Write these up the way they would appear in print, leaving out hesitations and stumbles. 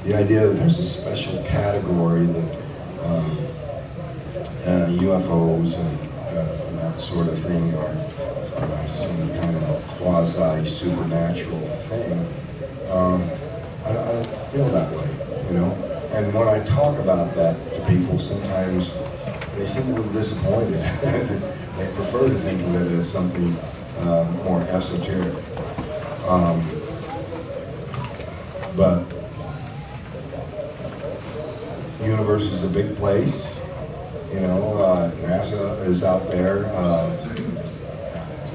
the idea that there's a special category that UFOs and that sort of thing are some kind of quasi-supernatural thing, I don't feel that way, you know? And when I talk about that to people, sometimes they seem a little disappointed. They prefer to think of it as something more esoteric. But the universe is a big place, you know. NASA is out there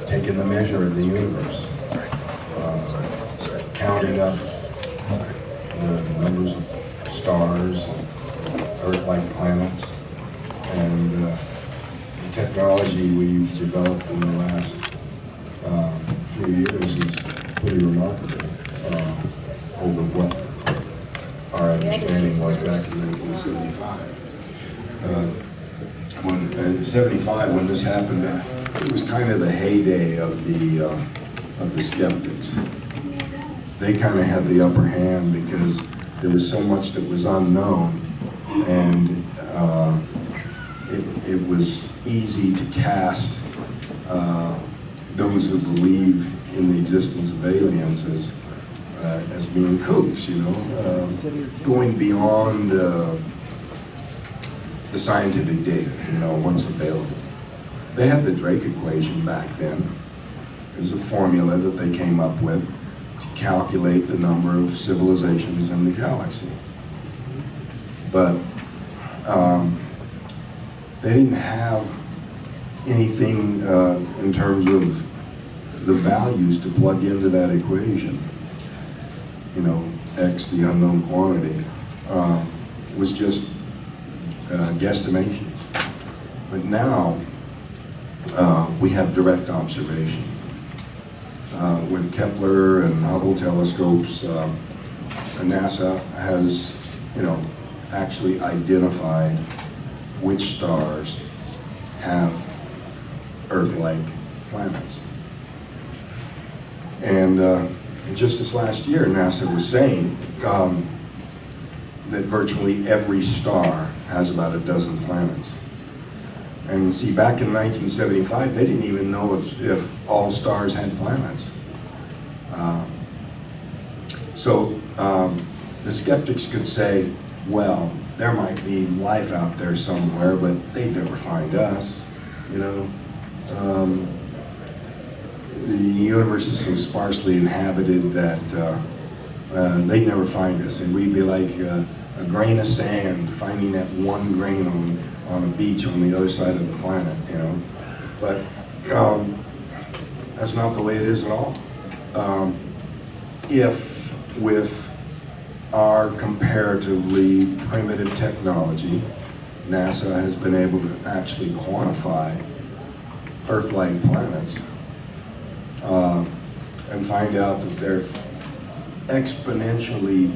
taking the measure of the universe, counting up the numbers of stars, Earth-like planets, and the technology we've developed in the last few years is pretty remarkable over what our understanding was back in 1975. In '75, when this happened, it was kind of the heyday of the skeptics. They kind of had the upper hand because there was so much that was unknown, and it was easy to cast those who believe in the existence of aliens as being kooks, you know, going beyond the scientific data, you know, what's available. They had the Drake equation back then. It was a formula that they came up with to calculate the number of civilizations in the galaxy. But they didn't have anything in terms of the values to plug into that equation. You know, X, the unknown quantity, was just guesstimations. But now we have direct observation. With Kepler and Hubble telescopes, NASA has, you know, actually identified which stars have Earth-like planets. And just this last year, NASA was saying that virtually every star has about a dozen planets. And see, back in 1975, they didn't even know if all stars had planets. So the skeptics could say, well, there might be life out there somewhere, but they'd never find us, you know. The universe is so sparsely inhabited that they'd never find us, and we'd be like a grain of sand finding that one grain on a beach on the other side of the planet, you know. But that's not the way it is at all. If with our comparatively primitive technology, NASA has been able to actually quantify Earth-like planets and find out that they're exponentially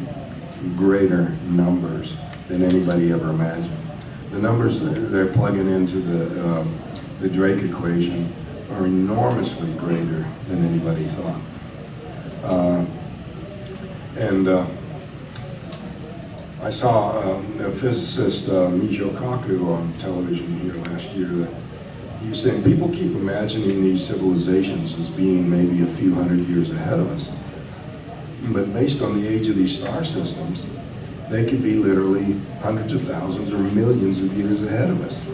greater numbers than anybody ever imagined. The numbers that they're plugging into the Drake equation are enormously greater than anybody thought. I saw a physicist, Michio Kaku, on television here last year. That he was saying people keep imagining these civilizations as being maybe a few hundred years ahead of us. But based on the age of these star systems, they could be literally hundreds of thousands or millions of years ahead of us.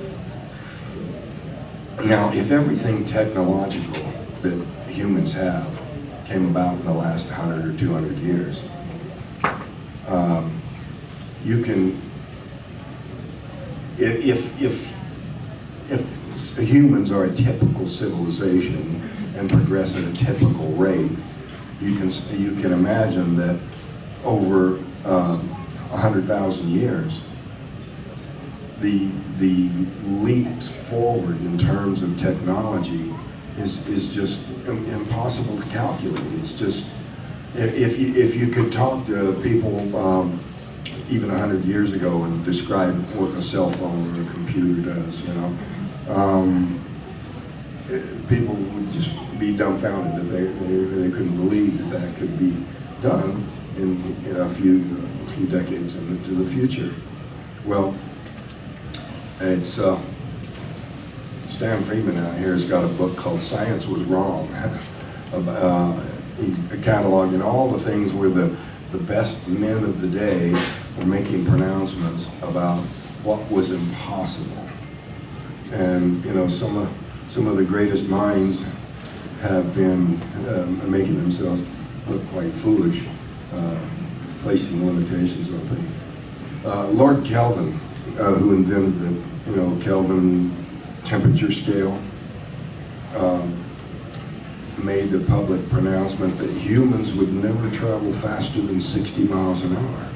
Now, if everything technological that humans have came about in the last 100 or 200 years, you can, if humans are a typical civilization and progress at a typical rate, you can imagine that over 100,000 years, the leaps forward in terms of technology is just impossible to calculate. It's just, if you could talk to people even 100 years ago and describe what a cell phone or a computer does, you know, people would just be dumbfounded that they couldn't believe that could be done. in a few decades into the future. Well, it's Stan Friedman out here has got a book called Science Was Wrong. He's cataloging all the things where the best men of the day were making pronouncements about what was impossible. And you know, some of the greatest minds have been making themselves look quite foolish, placing limitations on things. Lord Kelvin, who invented the Kelvin temperature scale, made the public pronouncement that humans would never travel faster than 60 miles an hour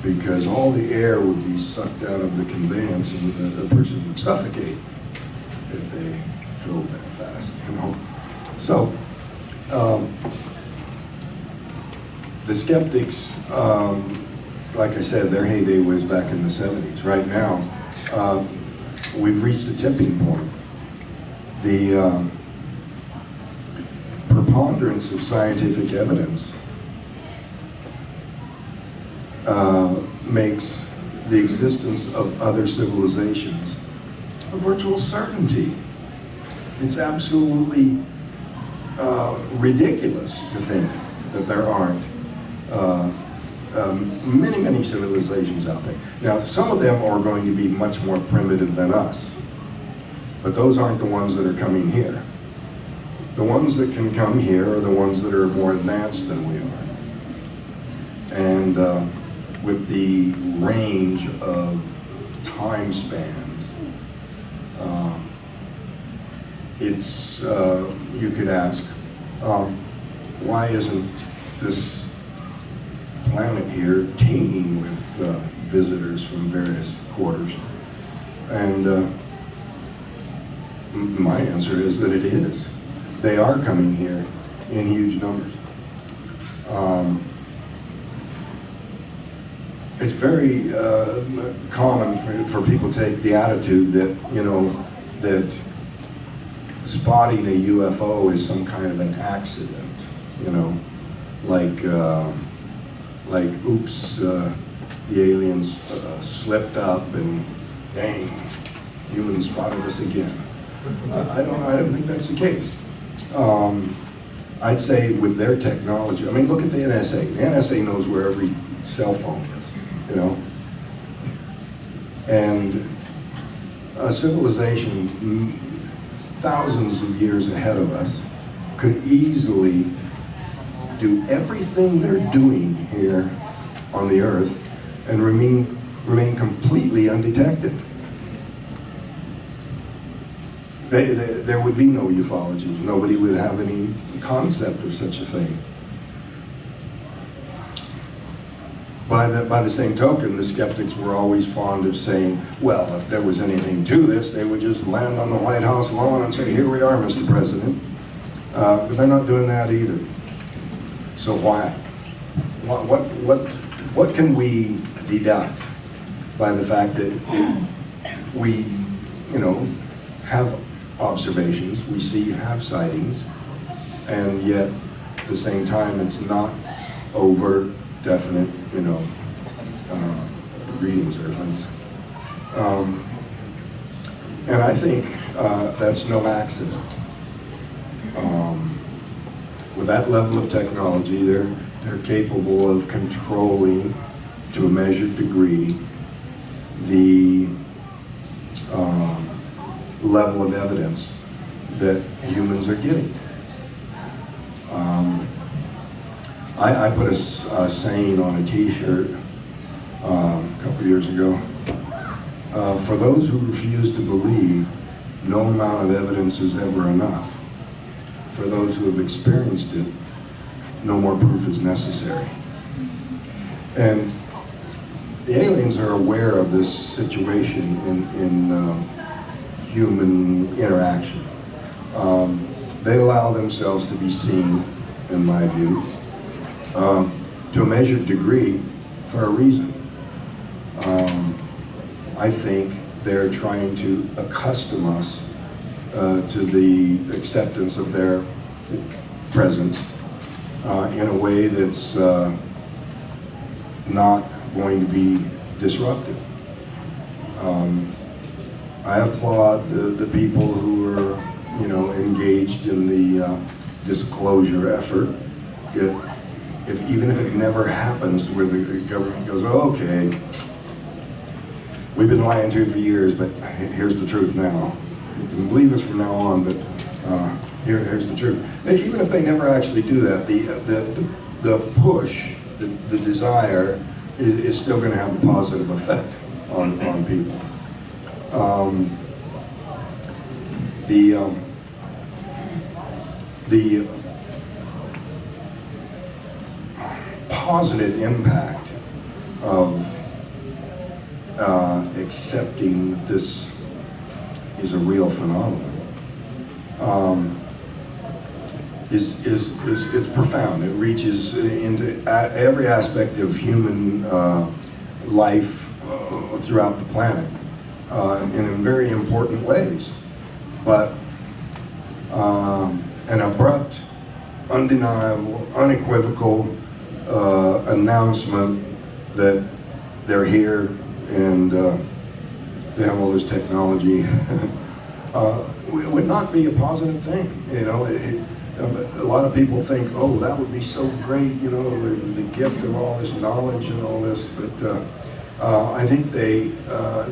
because all the air would be sucked out of the conveyance and the person would suffocate if they drove that fast. So the skeptics, like I said, their heyday was back in the 70s. Right now, we've reached a tipping point. The preponderance of scientific evidence makes the existence of other civilizations a virtual certainty. It's absolutely ridiculous to think that there aren't many civilizations out there. Now, some of them are going to be much more primitive than us, but those aren't the ones that are coming here. The ones that can come here are the ones that are more advanced than we are. And with the range of time spans, it's, you could ask, why isn't this planet here teeming with visitors from various quarters? And my answer is that it is. They are coming here in huge numbers. It's very common for people to take the attitude that, that spotting a UFO is some kind of an accident, like oops, the aliens slipped up and dang, humans spotted us again. I don't think that's the case. I'd say with their technology, I mean, look at the NSA. The NSA knows where every cell phone is, And a civilization thousands of years ahead of us could easily do everything they're doing here on the Earth and remain completely undetected. There would be no ufology. Nobody would have any concept of such a thing. By the same token, the skeptics were always fond of saying, well, if there was anything to this, they would just land on the White House lawn and say, here we are, Mr. President. But they're not doing that either. So why? What can we deduct by the fact that we, have observations, we have sightings, and yet at the same time it's not overt, definite, readings or things. And I think that's no accident. With that level of technology, they're capable of controlling, to a measured degree, the level of evidence that humans are getting. I put a saying on a t-shirt a couple years ago. For those who refuse to believe, no amount of evidence is ever enough. For those who have experienced it, no more proof is necessary. And the aliens are aware of this situation in human interaction. They allow themselves to be seen, in my view, to a measured degree for a reason. I think they're trying to accustom us to the acceptance of their presence in a way that's not going to be disruptive. I applaud the people who are, engaged in the disclosure effort. Even if it never happens, where the government goes, oh, okay, we've been lying to you for years, but here's the truth now. You can believe us from now on, but here's the truth. And even if they never actually do that, the push, the desire, is still going to have a positive effect on people. The positive impact of accepting that this is a real phenomenon it's profound. It reaches into every aspect of human life throughout the planet in very important ways. But an abrupt, undeniable, unequivocal announcement that they're here and they have all this technology would not be a positive thing. A lot of people think, oh, that would be so great, the gift of all this knowledge and all this, but I think the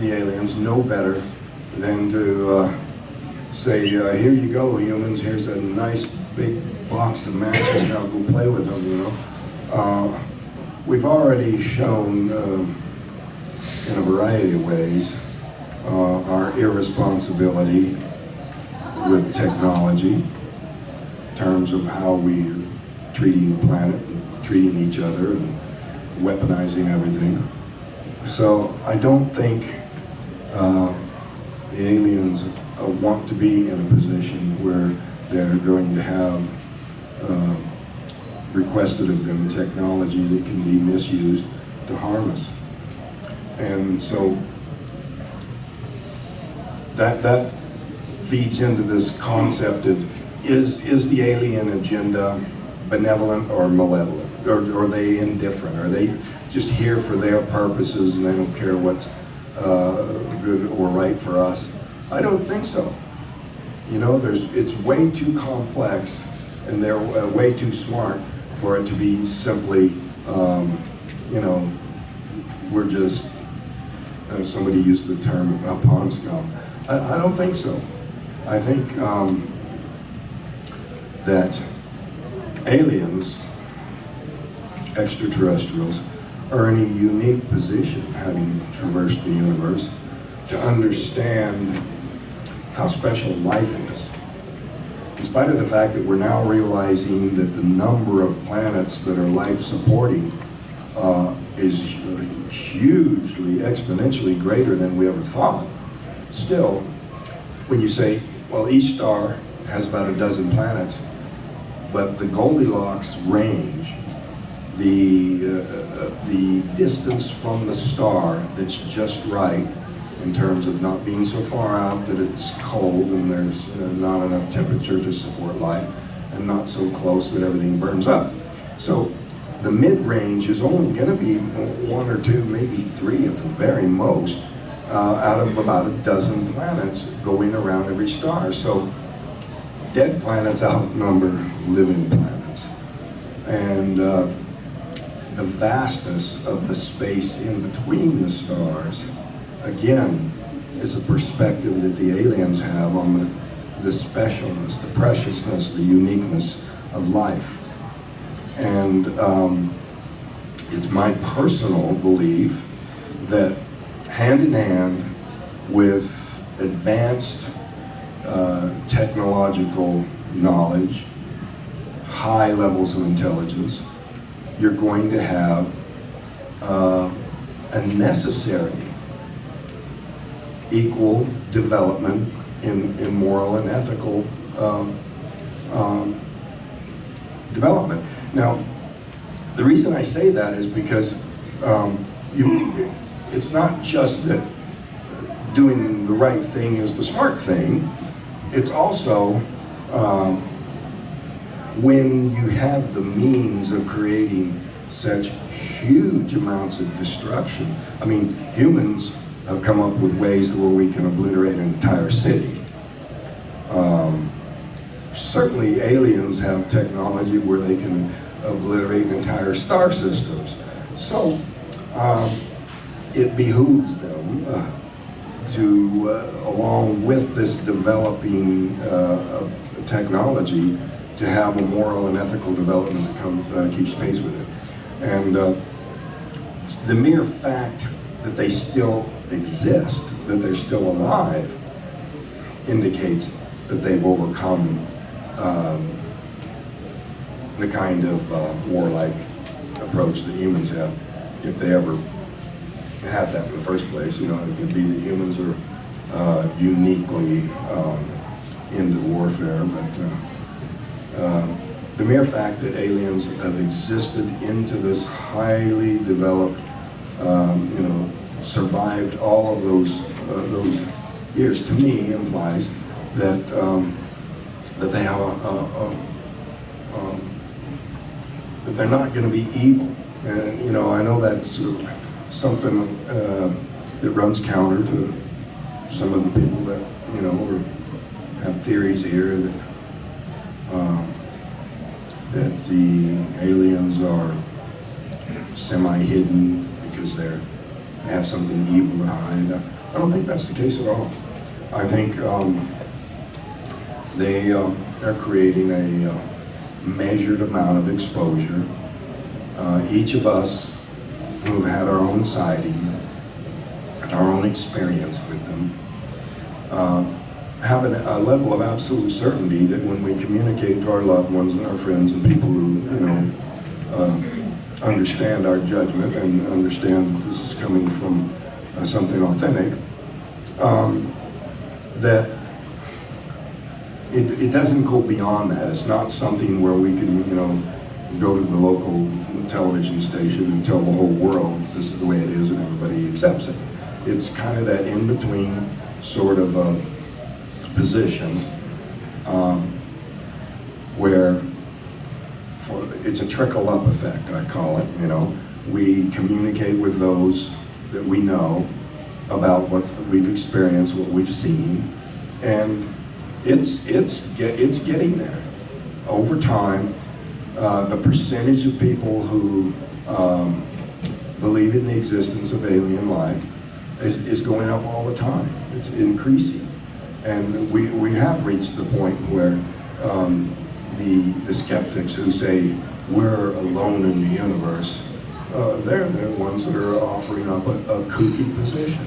aliens know better than to say, here you go, humans, here's a nice big box of matches, now go play with them, We've already shown, in a variety of ways, our irresponsibility with technology, in terms of how we're treating the planet, and treating each other, and weaponizing everything. So I don't think the aliens want to be in a position where they're going to have requested of them technology that can be misused to harm us. And so that feeds into this concept of, is the alien agenda benevolent or malevolent? Or are they indifferent? Are they just here for their purposes and they don't care what's good or right for us? I don't think so. It's way too complex and they're way too smart for it to be simply, we're just, somebody used the term pond scum. I don't think so. I think that aliens, extraterrestrials, are in a unique position, having traversed the universe, to understand how special life is. In spite of the fact that we're now realizing that the number of planets that are life-supporting is hugely, exponentially greater than we ever thought, still, when you say, well, each star has about a dozen planets, but the Goldilocks range, the distance from the star that's just right, in terms of not being so far out that it's cold and there's not enough temperature to support life, and not so close that everything burns up. So the mid-range is only going to be one or two, maybe three at the very most, out of about a dozen planets going around every star. So dead planets outnumber living planets. And the vastness of the space in between the stars, again, is a perspective that the aliens have on the specialness, the preciousness, the uniqueness of life. And it's my personal belief that hand in hand with advanced technological knowledge, high levels of intelligence, you're going to have a necessary equal development in moral and ethical development. Now, the reason I say that is because it's not just that doing the right thing is the smart thing. It's also when you have the means of creating such huge amounts of destruction. I mean, humans have come up with ways where we can obliterate an entire city. Certainly aliens have technology where they can obliterate entire star systems. So it behooves them to, along with this developing technology, to have a moral and ethical development that keeps pace with it. And the mere fact that they still exist, that they're still alive, indicates that they've overcome the kind of warlike approach that humans have, if they ever had that in the first place. You know, it could be that humans are uniquely into warfare, but the mere fact that aliens have existed into this highly developed, survived all of those years, to me implies that that they have that they're not going to be evil. And I know that's something that runs counter to some of the people that have theories here that that the aliens are semi-hidden because they have something evil to hide. I don't think that's the case at all. I think they are creating a measured amount of exposure. Each of us who've had our own sighting, our own experience with them, have a level of absolute certainty that when we communicate to our loved ones and our friends and people who, understand our judgment and understand that this is coming from something authentic, that it doesn't go beyond that. It's not something where we can, go to the local television station and tell the whole world this is the way it is and everybody accepts it. It's kind of that in-between sort of position where it's a trickle-up effect, I call it. We communicate with those that we know about what we've experienced, what we've seen, and it's getting there. Over time, the percentage of people who believe in the existence of alien life is going up all the time. It's increasing. And we have reached the point where the skeptics who say we're alone in the universe, they're the ones that are offering up a kooky position.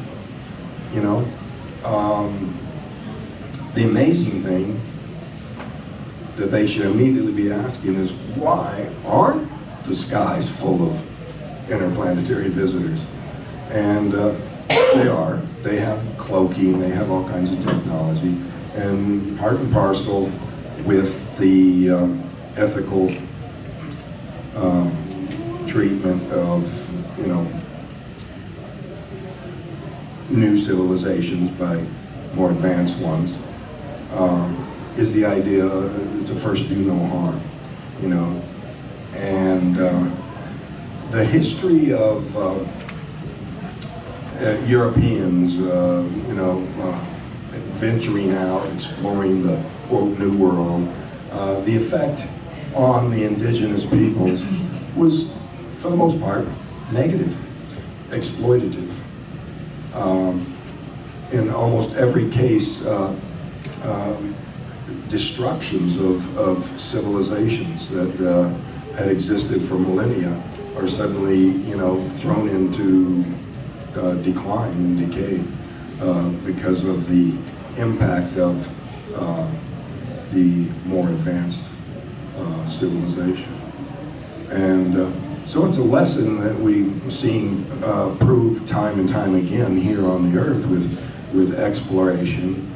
The amazing thing that they should immediately be asking is, why aren't the skies full of interplanetary visitors? And they are. They have cloaking, they have all kinds of technology, and part and parcel with the ethical treatment of, new civilizations by more advanced ones, is the idea to first do no harm, and the history of Europeans, venturing out, exploring the quote New World, the effect on the indigenous peoples was, for the most part, negative, exploitative. In almost every case, destructions of civilizations that had existed for millennia are suddenly, thrown into decline and decay because of the impact of the more advanced civilization. And so it's a lesson that we've seen proved time and time again here on the earth with exploration,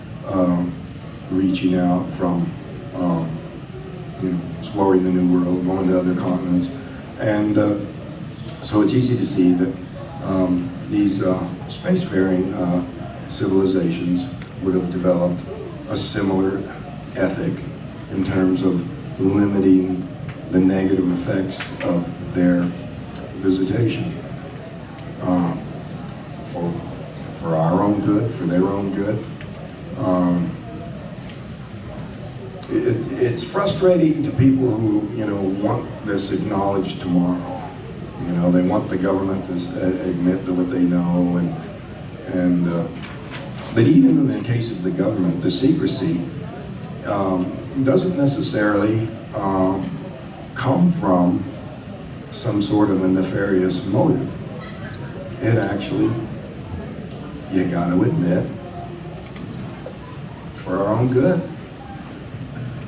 reaching out from exploring the New World, going to other continents. And so it's easy to see that these spacefaring civilizations would have developed a similar ethic in terms of limiting the negative effects of their visitation for our own good, for their own good. It's frustrating to people who, want this acknowledged tomorrow. They want the government to admit to what they know, but even in the case of the government, the secrecy doesn't necessarily come from some sort of a nefarious motive. It actually, you got to admit, for our own good.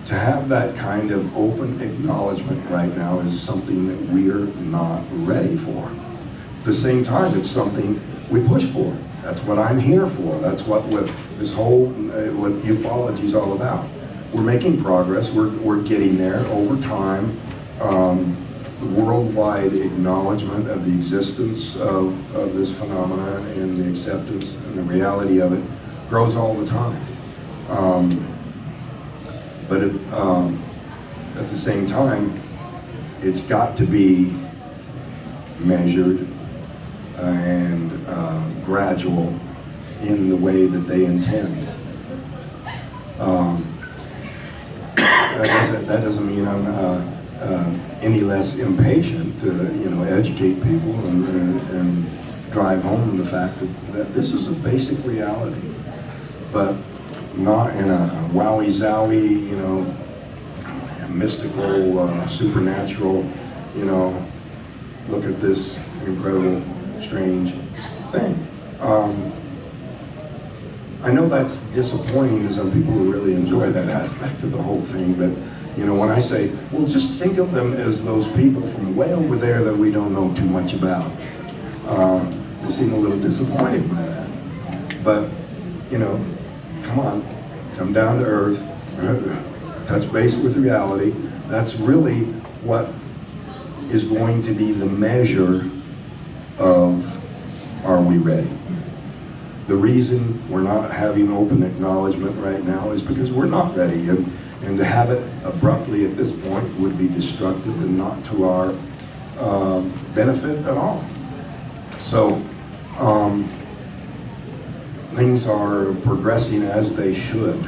To have that kind of open acknowledgement right now is something that we're not ready for. At the same time, it's something we push for. That's what I'm here for. That's what this whole, what ufology is all about. We're making progress. We're getting there over time. The worldwide acknowledgement of the existence of this phenomenon and the acceptance and the reality of it grows all the time. But at the same time, it's got to be measured and gradual in the way that they intend. That doesn't mean I'm any less impatient to educate people and drive home the fact that this is a basic reality, but not in a wowie-zowie, mystical, supernatural, look at this incredible, strange thing. I know that's disappointing to some people who really enjoy that aspect of the whole thing, but when I say, well, just think of them as those people from way over there that we don't know too much about, they seem a little disappointed by that. But, come on, come down to earth, touch base with reality. That's really what is going to be the measure of, are we ready? The reason we're not having open acknowledgement right now is because we're not ready, and to have it abruptly at this point would be destructive and not to our benefit at all. So things are progressing as they should.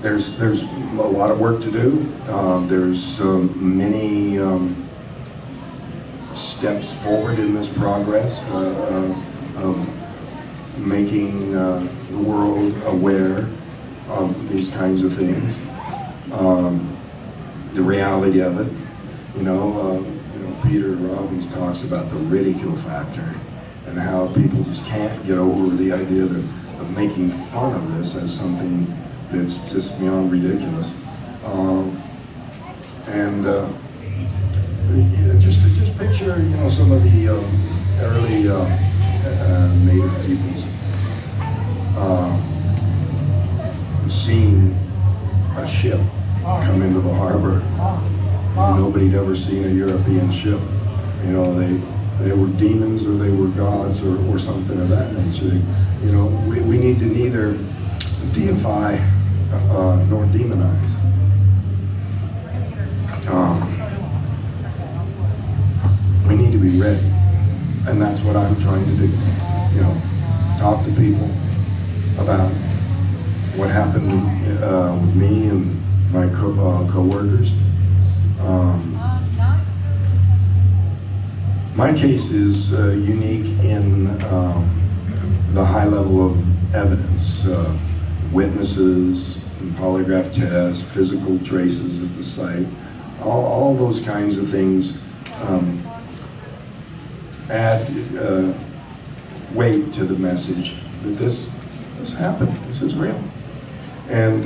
There's a lot of work to do. There's many steps forward in this progress of making the world aware of these kinds of things, the reality of it. Peter Robbins talks about the ridicule factor and how people just can't get over the idea of making fun of this as something that's just beyond ridiculous. Just picture, some of the early native peoples seeing a ship come into the harbor. Nobody'd ever seen a European ship. They were demons or they were gods or something of that nature. We need to neither deify nor demonize. We need to be ready, and that's what I'm trying to do. Talk to people about what happened with me and my co-workers. My case is unique in the high level of evidence, witnesses, polygraph tests, physical traces at the site, all those kinds of things add weight to the message that this happened, this is real. And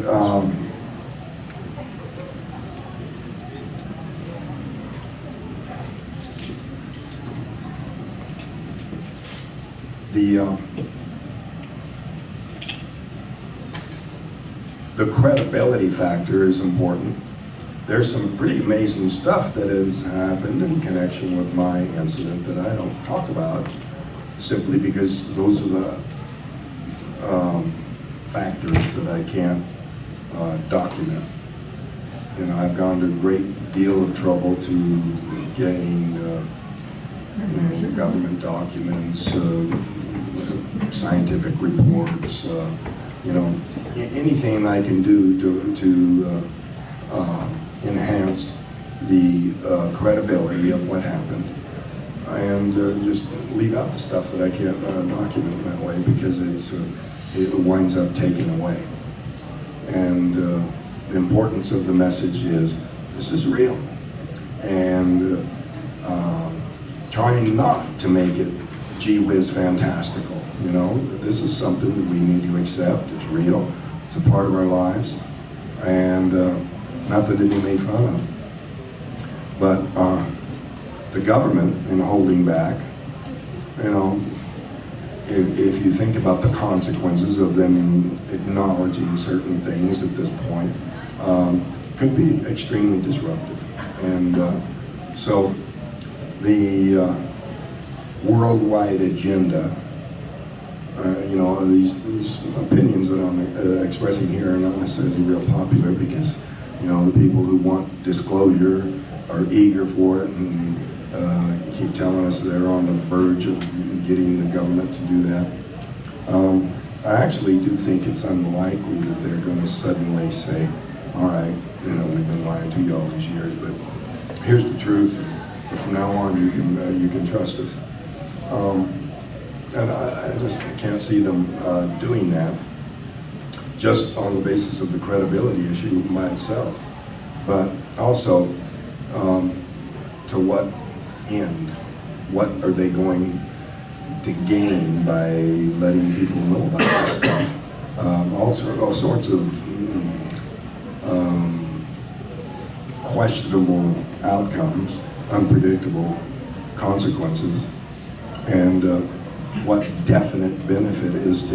the credibility factor is important. There's some pretty amazing stuff that has happened in connection with my incident that I don't talk about, simply because those are the factors that I can't document. I've gone to great deal of trouble to gain government documents, scientific reports, anything I can do to enhance the credibility of what happened, and just leave out the stuff that I can't document that way, because it winds up taken away. And the importance of the message is, this is real, and trying not to make it gee whiz fantastical. This is something that we need to accept. It's real. It's a part of our lives, and nothing to be made fun of. But the government, in holding back, if you think about the consequences of them acknowledging certain things at this point, could be extremely disruptive. And so the worldwide agenda, these opinions that I'm expressing here are not necessarily real popular, because the people who want disclosure are eager for it, and keep telling us they're on the verge of getting the government to do that. I actually do think it's unlikely that they're going to suddenly say, all right, we've been lying to you all these years, but here's the truth, and from now on you can trust us. And I just can't see them doing that, just on the basis of the credibility issue by itself. But also, to what end? What are they going to gain by letting people know about this stuff? All sorts of questionable outcomes, unpredictable consequences, and what definite benefit is to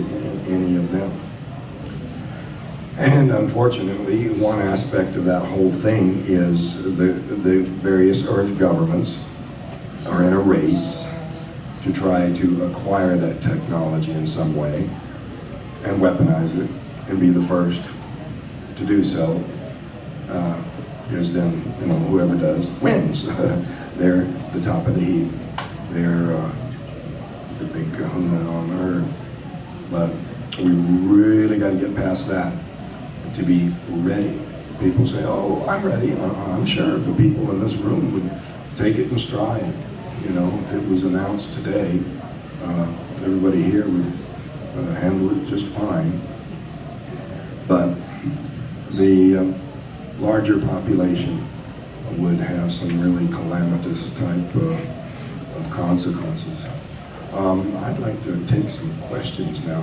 any of them. And unfortunately, one aspect of that whole thing is the various Earth governments are in a race to try to acquire that technology in some way and weaponize it and be the first to do so. Because then, whoever does wins. They're the top of the heap. They're the big kahuna on Earth. But we really got to get past that to be ready. People say, oh, I'm ready. I'm sure the people in this room would take it in stride. If it was announced today, everybody here would handle it just fine. But the larger population would have some really calamitous type of consequences. I'd like to take some questions now.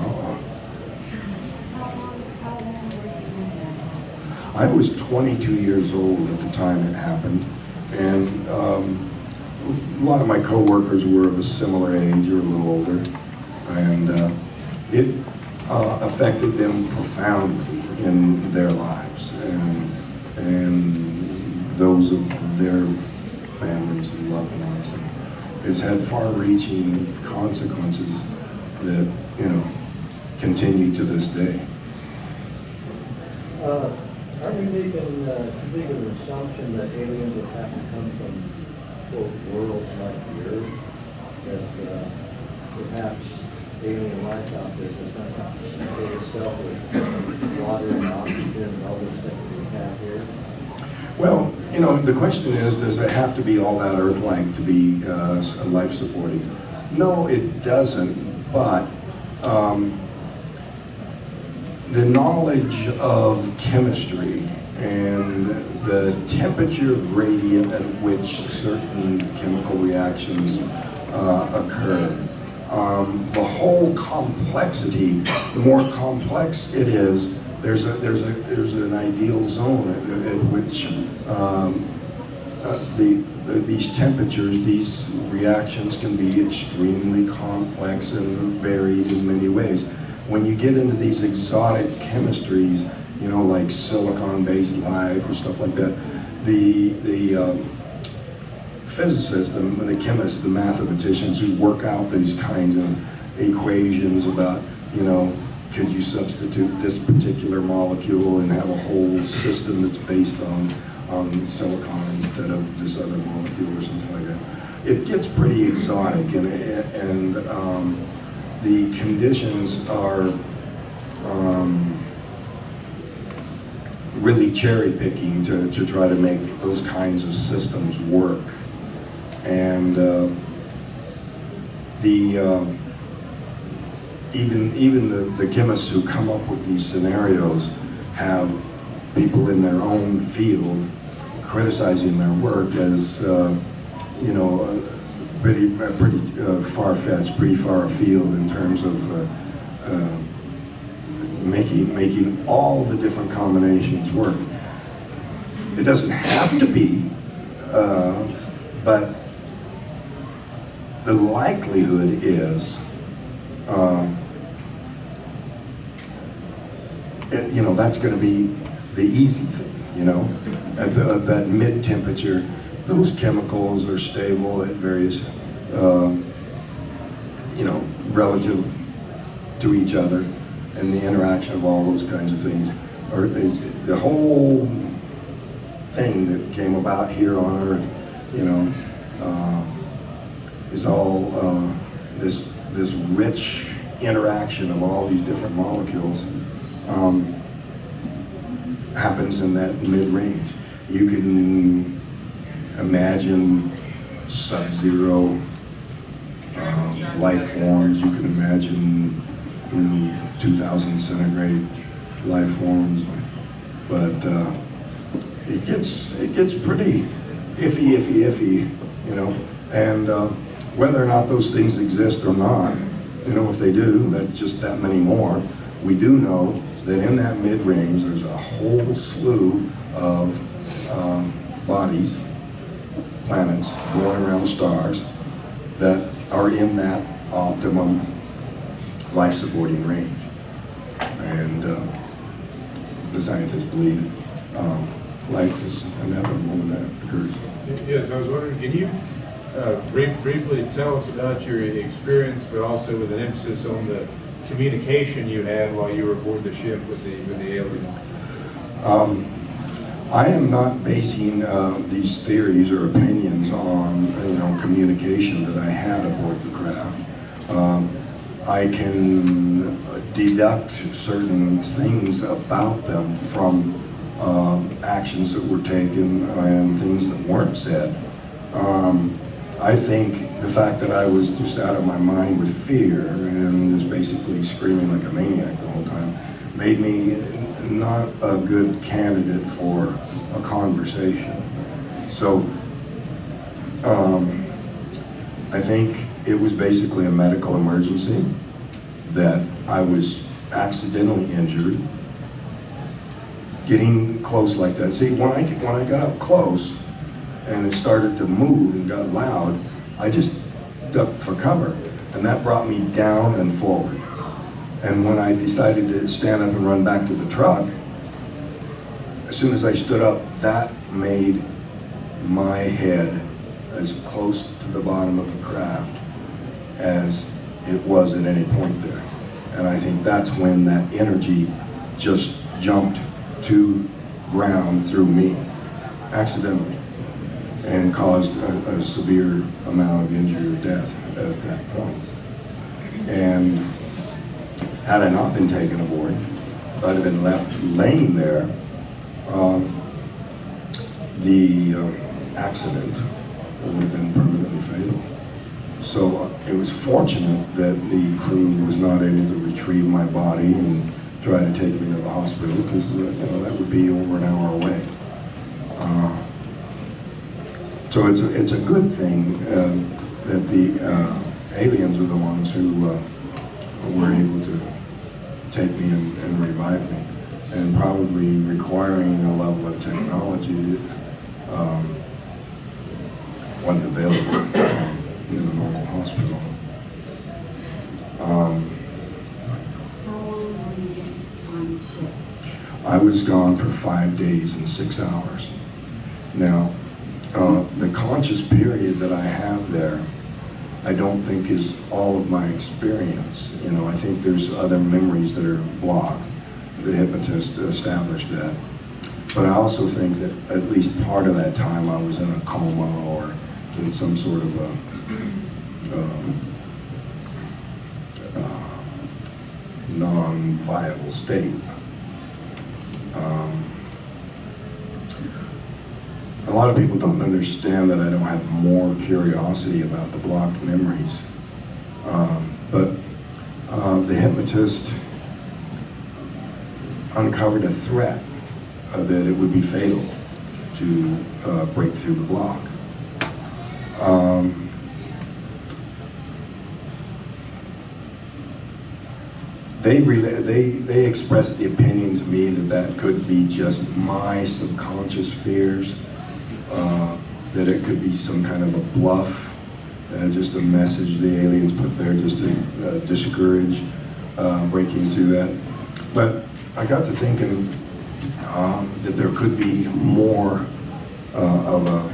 I was 22 years old at the time it happened, and a lot of my coworkers were of a similar age or a little older, and it affected them profoundly in their lives and those of their families and loved ones. And it's had far-reaching consequences that continue to this day. Are we making an assumption that aliens would have to come from, quote, worlds like yours? That perhaps alien life out there does not have to sustain itself with water and oxygen and all those things we have here? Well, the question is, does it have to be all that Earth-like to be life-supporting? No, it doesn't, but the knowledge of chemistry and the temperature gradient at which certain chemical reactions occur, the whole complexity, the more complex it is, there's an ideal zone at which these temperatures, these reactions can be extremely complex and varied in many ways. When you get into these exotic chemistries, like silicon-based life or stuff like that, the physicists, the chemists, the mathematicians who work out these kinds of equations about, could you substitute this particular molecule and have a whole system that's based on silicon instead of this other molecule or something like that. It gets pretty exotic, and the conditions are really cherry picking to try to make those kinds of systems work. And even the chemists who come up with these scenarios have people in their own field criticizing their work as pretty far-fetched, pretty far afield in terms of making all the different combinations work. It doesn't have to be, but the likelihood is, that's going to be the easy thing, at that mid-temperature. Those chemicals are stable at various, relative to each other, and the interaction of all those kinds of things, or the whole thing that came about here on Earth, is all this rich interaction of all these different molecules happens in that mid-range. You can imagine sub-zero life forms. You can imagine 2,000 centigrade life forms, but it gets pretty iffy, and whether or not those things exist or not, if they do, that's just that many more. We do know that in that mid-range there's a whole slew of bodies, planets going around stars that are in that optimum life-supporting range. And the scientists believe life is inevitable when that occurs. Yes, I was wondering, can you briefly tell us about your experience, but also with an emphasis on the communication you had while you were aboard the ship with the aliens? I am not basing these theories or opinions on communication that I had aboard the craft. I can deduct certain things about them from actions that were taken and things that weren't said. I think the fact that I was just out of my mind with fear and was basically screaming like a maniac the whole time made me not a good candidate for a conversation. So I think it was basically a medical emergency, that I was accidentally injured. Getting close like that. See, when I got up close and it started to move and got loud, I just ducked for cover, and that brought me down and forward. And when I decided to stand up and run back to the truck, as soon as I stood up, that made my head as close to the bottom of the craft as it was at any point there. And I think that's when that energy just jumped to ground through me, accidentally, and caused a severe amount of injury or death at that point. And had I not been taken aboard, if I'd have been left laying there, the accident would have been permanently fatal. So it was fortunate that the crew was not able to retrieve my body and try to take me to the hospital, because that would be over an hour away. So it's a good thing that the aliens are the ones who were able to take me and revive me, and probably requiring a level of technology that wasn't available in a normal hospital. How long were you on the ship? I was gone for 5 days and 6 hours. Now, the conscious period that I have there, I don't think is all of my experience. I think there's other memories that are blocked. The hypnotist established that. But I also think that at least part of that time I was in a coma or in some sort of a non-viable state. A lot of people don't understand that I don't have more curiosity about the blocked memories. But the hypnotist uncovered a threat that it would be fatal to break through the block. They expressed the opinion to me that could be just my subconscious fears, that it could be some kind of a bluff, just a message the aliens put there just to discourage breaking through that. But I got to thinking that there could be more of a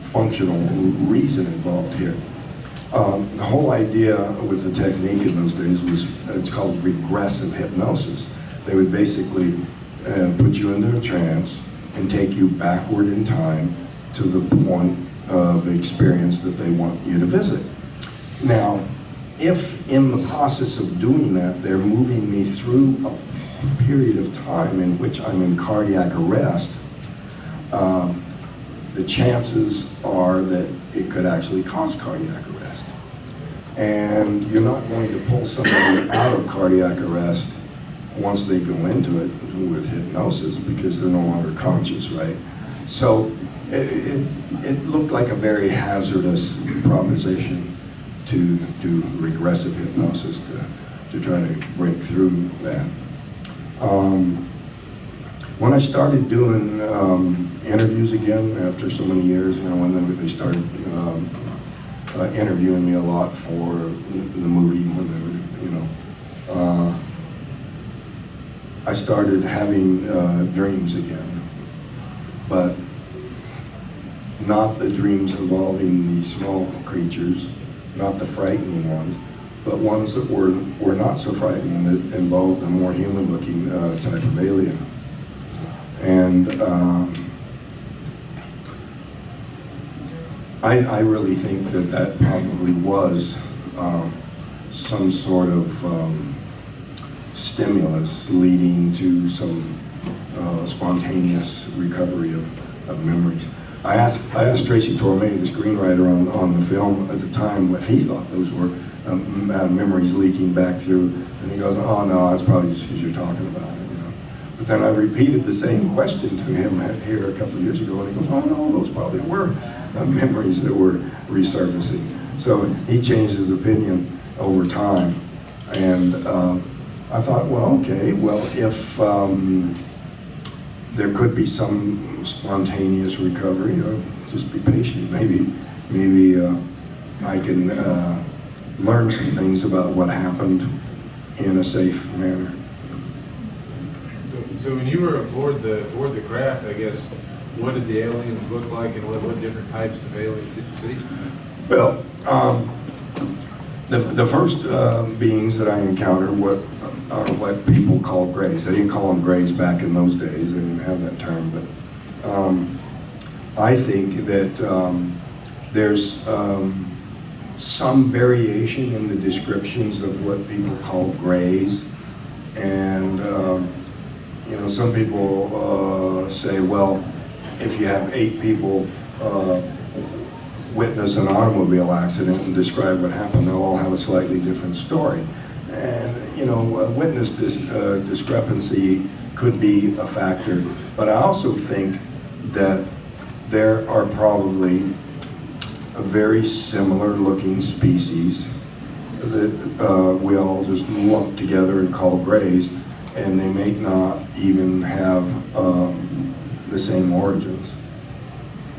functional reason involved here. The whole idea with the technique in those days was, it's called regressive hypnosis. They would basically put you into a trance and take you backward in time to the point of experience that they want you to visit. Now, if in the process of doing that, they're moving me through a period of time in which I'm in cardiac arrest, the chances are that it could actually cause cardiac arrest. And you're not going to pull somebody out of cardiac arrest once they go into it with hypnosis because they're no longer conscious, right? So it looked like a very hazardous proposition to do regressive hypnosis to try to break through that. When I started doing interviews again after so many years, you know, when they started interviewing me a lot for the movie, when they were, you know, I started having dreams again, but not the dreams involving the small creatures, not the frightening ones, but ones that were not so frightening, that involved a more human-looking type of alien. And I really think that probably was some sort of stimulus leading to some spontaneous recovery of memories. I asked Tracy Torme, the screenwriter on the film at the time, if he thought those were memories leaking back through, and he goes, "Oh no, that's probably just because you're talking about it." You know. But then I repeated the same question to him here a couple of years ago, and he goes, "Oh no, those probably were memories that were resurfacing." So he changed his opinion over time, and I thought, well, okay, well, if there could be some spontaneous recovery, just be patient. Maybe I can learn some things about what happened in a safe manner. So when you were aboard the craft, I guess, what did the aliens look like, and what different types of aliens did you see? Well, the first beings that I encountered are what people call grays. They didn't call them grays back in those days. They didn't have that term, but I think that there's some variation in the descriptions of what people call grays, and you know, some people say, well, if you have 8 people witness an automobile accident and describe what happened, they'll all have a slightly different story. And you know, witness discrepancy could be a factor, but I also think that there are probably a very similar looking species that we all just lump together and call grays, and they may not even have the same origins.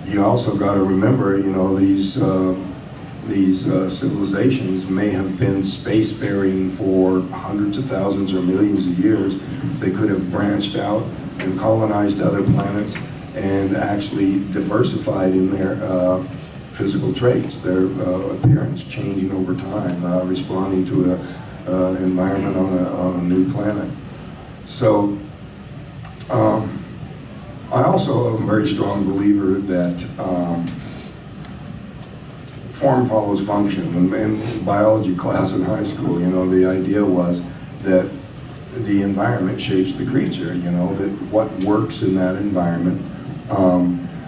You also got to remember, you know, these civilizations may have been spacefaring for hundreds of thousands or millions of years. They could have branched out and colonized other planets and actually diversified in their physical traits, their appearance changing over time, responding to an environment on a new planet. So I also am a very strong believer that form follows function. In biology class in high school, you know, the idea was that the environment shapes the creature, you know, that what works in that environment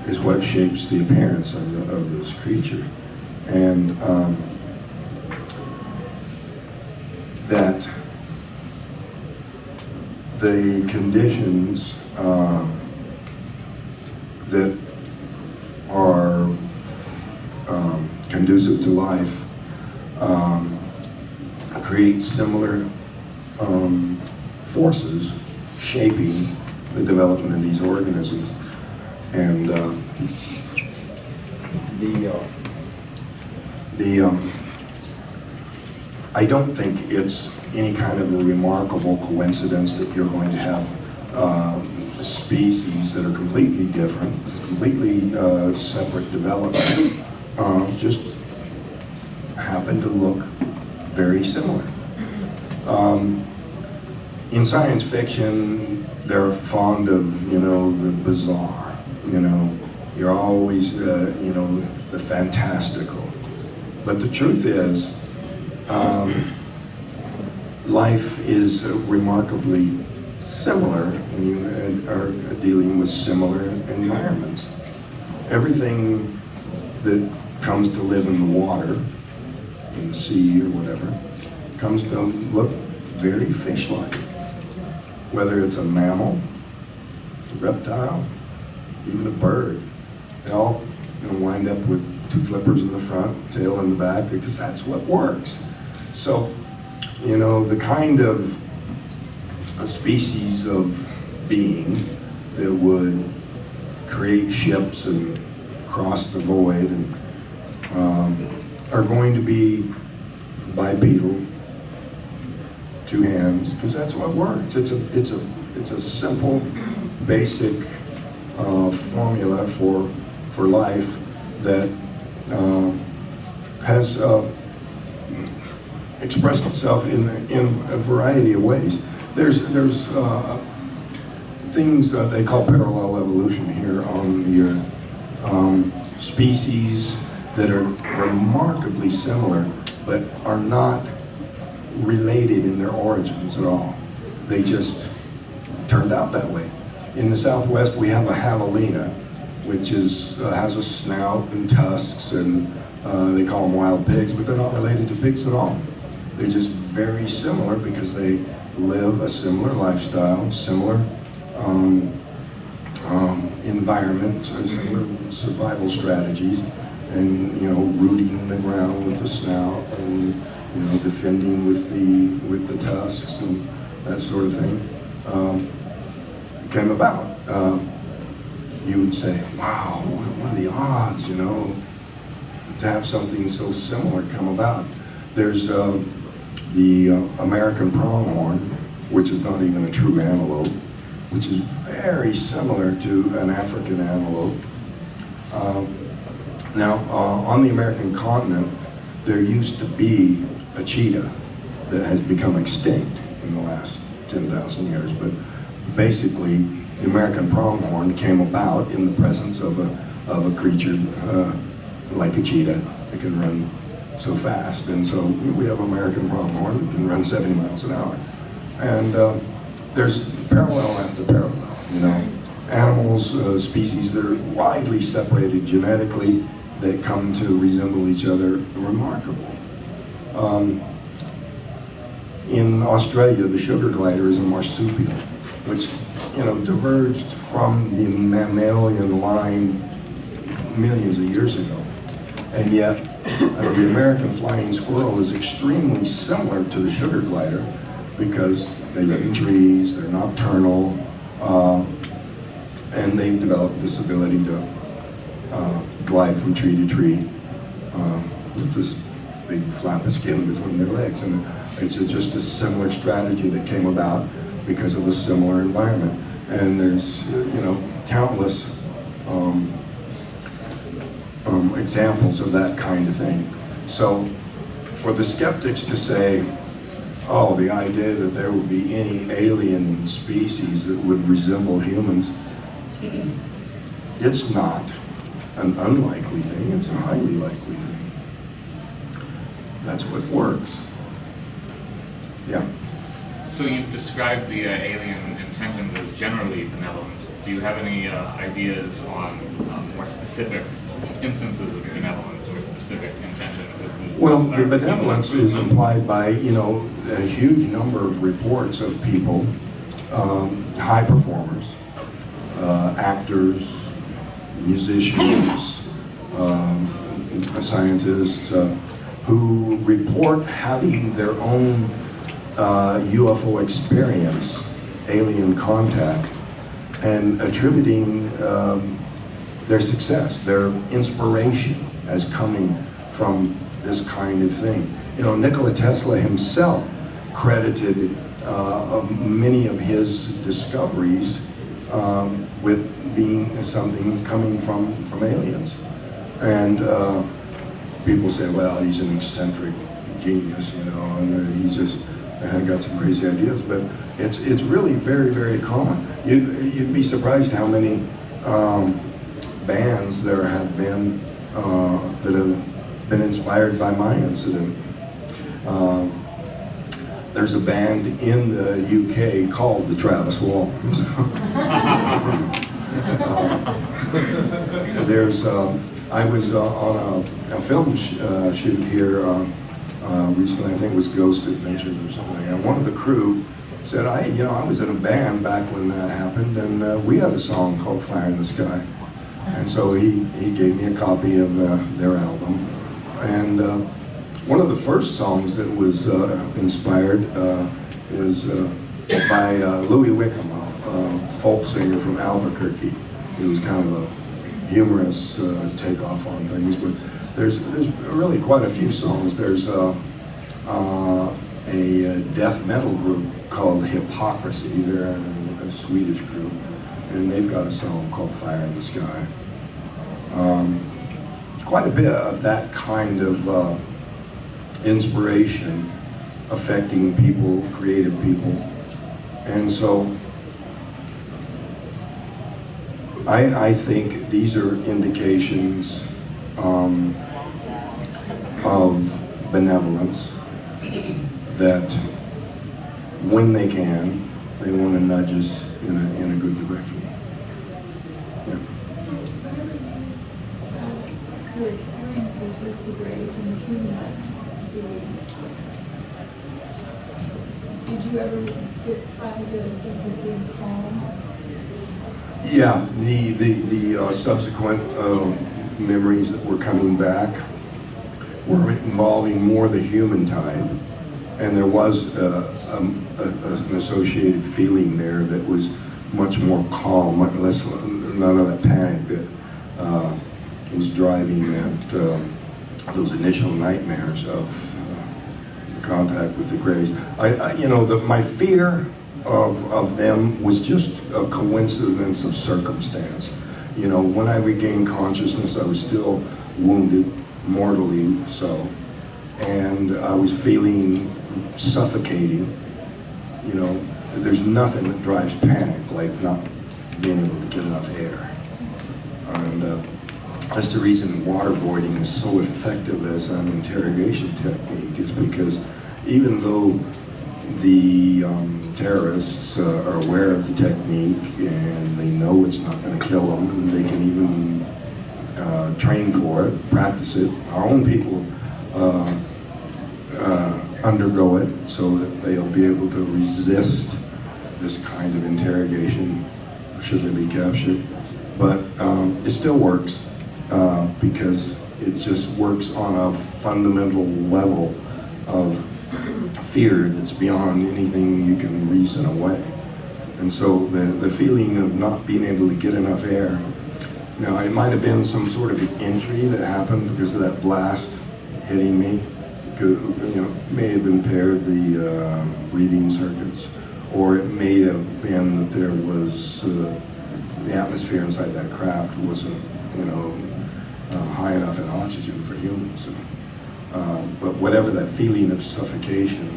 is what shapes the appearance of this creature. And that the conditions that are conducive to life create similar forces shaping the development of these organisms. And I don't think it's any kind of a remarkable coincidence that you're going to have species that are completely different, completely separate development, just happen to look very similar. In science fiction, they're fond of, you know, the bizarre, you know, you're always, you know, the fantastical. But the truth is, life is remarkably similar when you are dealing with similar environments. Everything that comes to live in the water, in the sea or whatever, comes to look very fish-like. Whether it's a mammal, a reptile, even a bird, they all, you know, wind up with two flippers in the front, tail in the back, because that's what works. So, you know, the kind of a species of being that would create ships and cross the void and are going to be bipedal, two hands, because that's what works. It's a simple, basic formula for life that has expressed itself in a variety of ways. There's things they call parallel evolution here on the Earth. Species that are remarkably similar, but are not related in their origins at all. They just turned out that way. In the Southwest, we have a javelina, which has a snout and tusks, and they call them wild pigs, but they're not related to pigs at all. They're just very similar because they live a similar lifestyle, similar environment, similar survival strategies, and, you know, rooting the ground with the snout, and, you know, defending with the tusks and that sort of thing came about. You would say, wow, what are the odds, you know, to have something so similar come about? There's the American pronghorn, which is not even a true antelope, which is very similar to an African antelope. Now, on the American continent, there used to be a cheetah that has become extinct in the last 10,000 years, but basically, the American pronghorn came about in the presence of a creature like a cheetah that can run so fast, and so we have American pronghorn that can run 70 miles an hour. And there's parallel after parallel, you know. Animals, species that are widely separated genetically, that come to resemble each other, remarkable. In Australia, the sugar glider is a marsupial, which, you know, diverged from the mammalian line millions of years ago. And yet, the American flying squirrel is extremely similar to the sugar glider because they live in trees, they're nocturnal, and they've developed this ability to glide from tree to tree with this big flap of skin between their legs. And it's just a similar strategy that came about because of a similar environment. And there's, you know, countless examples of that kind of thing. So for the skeptics to say, oh, the idea that there would be any alien species that would resemble humans It's not an unlikely thing, it's a highly likely thing. That's what works. Yeah. So you've described the alien intentions as generally benevolent. Do you have any ideas on more specific instances of benevolence or specific intentions? Well, the benevolence is implied by, a huge number of reports of people, high performers, actors, musicians, scientists, who report having their own UFO experience, alien contact, and attributing their success, their inspiration as coming from this kind of thing. Nikola Tesla himself credited many of his discoveries with being something coming from aliens. And people say, well, he's an eccentric genius, and he's just got some crazy ideas, but it's really very, very common. You'd be surprised how many bands there have been that have been inspired by my incident. There's a band in the UK called the Travis Waltons. I was on a film shoot here recently. I think it was Ghost Adventures or something. And one of the crew said, I was in a band back when that happened, and we had a song called Fire in the Sky. And so he gave me a copy of their album. And one of the first songs that was inspired was by Louis Wickham, a folk singer from Albuquerque. It was kind of a humorous takeoff on things, but there's really quite a few songs. There's a death metal group called Hypocrisy. They're a Swedish group, and they've got a song called Fire in the Sky. Quite a bit of that kind of inspiration affecting people, creative people. And so I think these are indications of benevolence, that when they can, they want to nudge us in a good direction. Yeah. So, your experiences with the Greys and the human beings, did you ever finally get a sense of being calm? Yeah, the subsequent memories that were coming back were involving more the human type, and there was an associated feeling there that was much more calm, much less, none of that panic that was driving those initial nightmares of contact with the Greys. My fear of them was just a coincidence of circumstance. When I regained consciousness, I was still wounded, mortally so, and I was feeling suffocating. There's nothing that drives panic like not being able to get enough air. And that's the reason waterboarding is so effective as an interrogation technique, is because even though the terrorists are aware of the technique and they know it's not going to kill them, and they can even train for it, practice it. Our own people undergo it so that they'll be able to resist this kind of interrogation should they be captured. But it still works because it just works on a fundamental level of fear that's beyond anything you can reason away. And so the feeling of not being able to get enough air. Now, it might have been some sort of an injury that happened because of that blast hitting me. May have impaired the breathing circuits, or it may have been that there was the atmosphere inside that craft wasn't, high enough in oxygen for humans. But whatever that feeling of suffocation,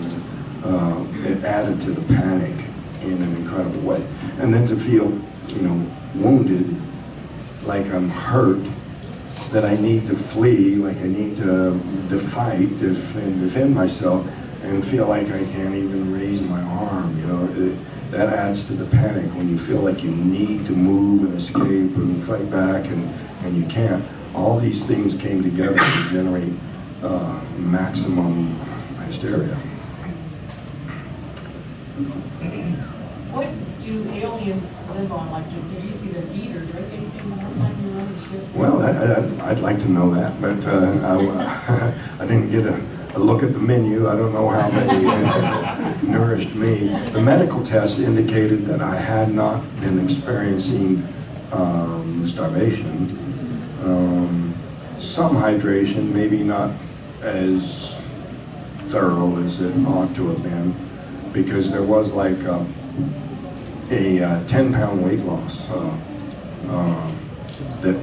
it added to the panic in an incredible way. And then to feel, wounded, like I'm hurt, that I need to flee, like I need to fight, defend myself, and feel like I can't even raise my arm. You know, that adds to the panic when you feel like you need to move and escape and fight back, and you can't. All these things came together to generate maximum hysteria. What do aliens live on? Like, did you see them eat or drink anything the whole time you were on the ship? Well, I'd like to know that, but I didn't get a look at the menu. I don't know how they nourished me. The medical test indicated that I had not been experiencing starvation. Some hydration, maybe not as thorough as it ought to have been, because there was like a 10-pound weight loss that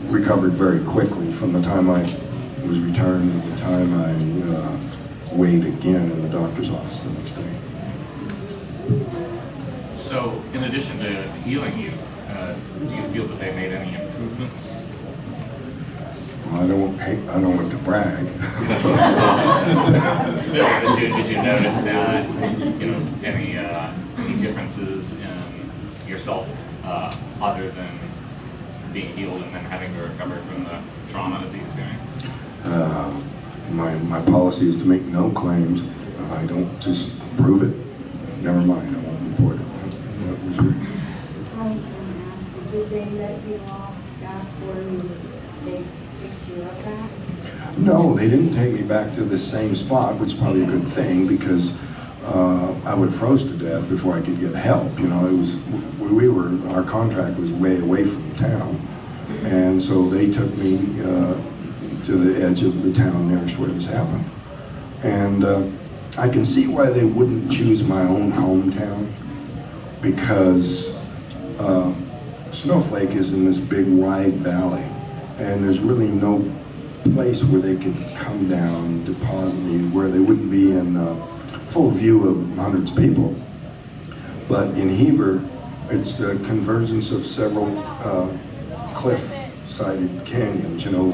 recovered very quickly from the time I was returned to the time I weighed again in the doctor's office the next day. So, in addition to healing you, do you feel that they made any improvements? Well, I don't want to brag. Still, did you notice that, you know, any differences in yourself other than being healed and then having to recover from the trauma that you experienced? My policy is to make no claims. I don't just prove it. Never mind, I won't report it. What was your... I was going to ask you, did they let you off back where they picked you up at? No, they didn't take me back to the same spot, which is probably a good thing, because I would have froze to death before I could get help. You know, it was our contract was way away from town, and so they took me to the edge of the town nearest where this happened. And I can see why they wouldn't choose my own hometown, because Snowflake is in this big wide valley, and there's really no place where they could come down and deposit me where they wouldn't be in full view of hundreds of people. But in Heber, it's the convergence of several cliff-sided canyons, you know,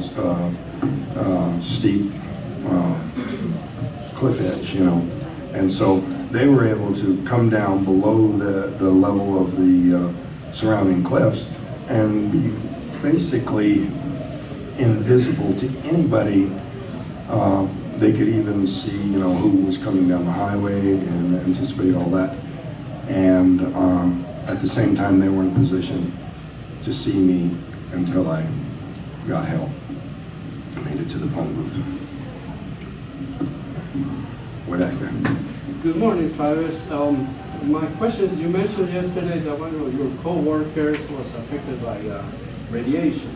steep cliff edge, you know. And so they were able to come down below the level of the surrounding cliffs and be basically invisible to anybody. They could even see, you know, who was coming down the highway and anticipate all that. And at the same time, they were in position to see me until I got help. I made it to the phone booth. What happened? Good morning, Fathers. My question is, you mentioned yesterday that one of your co-workers was affected by radiation.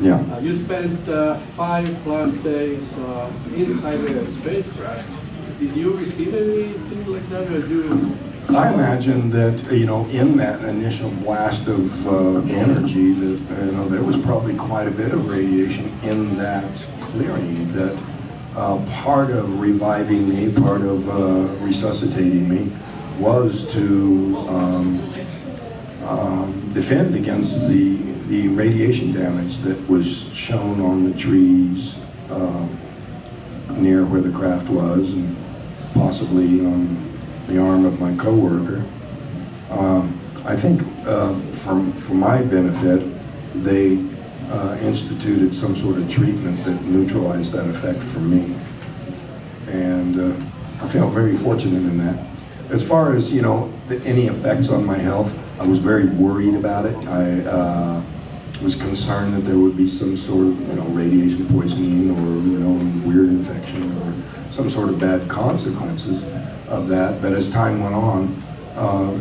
Yeah. You spent 5+ days inside the spacecraft. Did you receive anything like that, or you? I imagine that, you know, in that initial blast of energy, that, you know, there was probably quite a bit of radiation in that clearing. That part of reviving me, part of resuscitating me, was to defend against the radiation damage that was shown on the trees near where the craft was, and possibly on the arm of my coworker. I think for my benefit, they instituted some sort of treatment that neutralized that effect for me. And I felt very fortunate in that. As far as, you know, any effects on my health, I was very worried about it. I was concerned that there would be some sort of, you know, radiation poisoning or, you know, weird infection or some sort of bad consequences of that. But as time went on,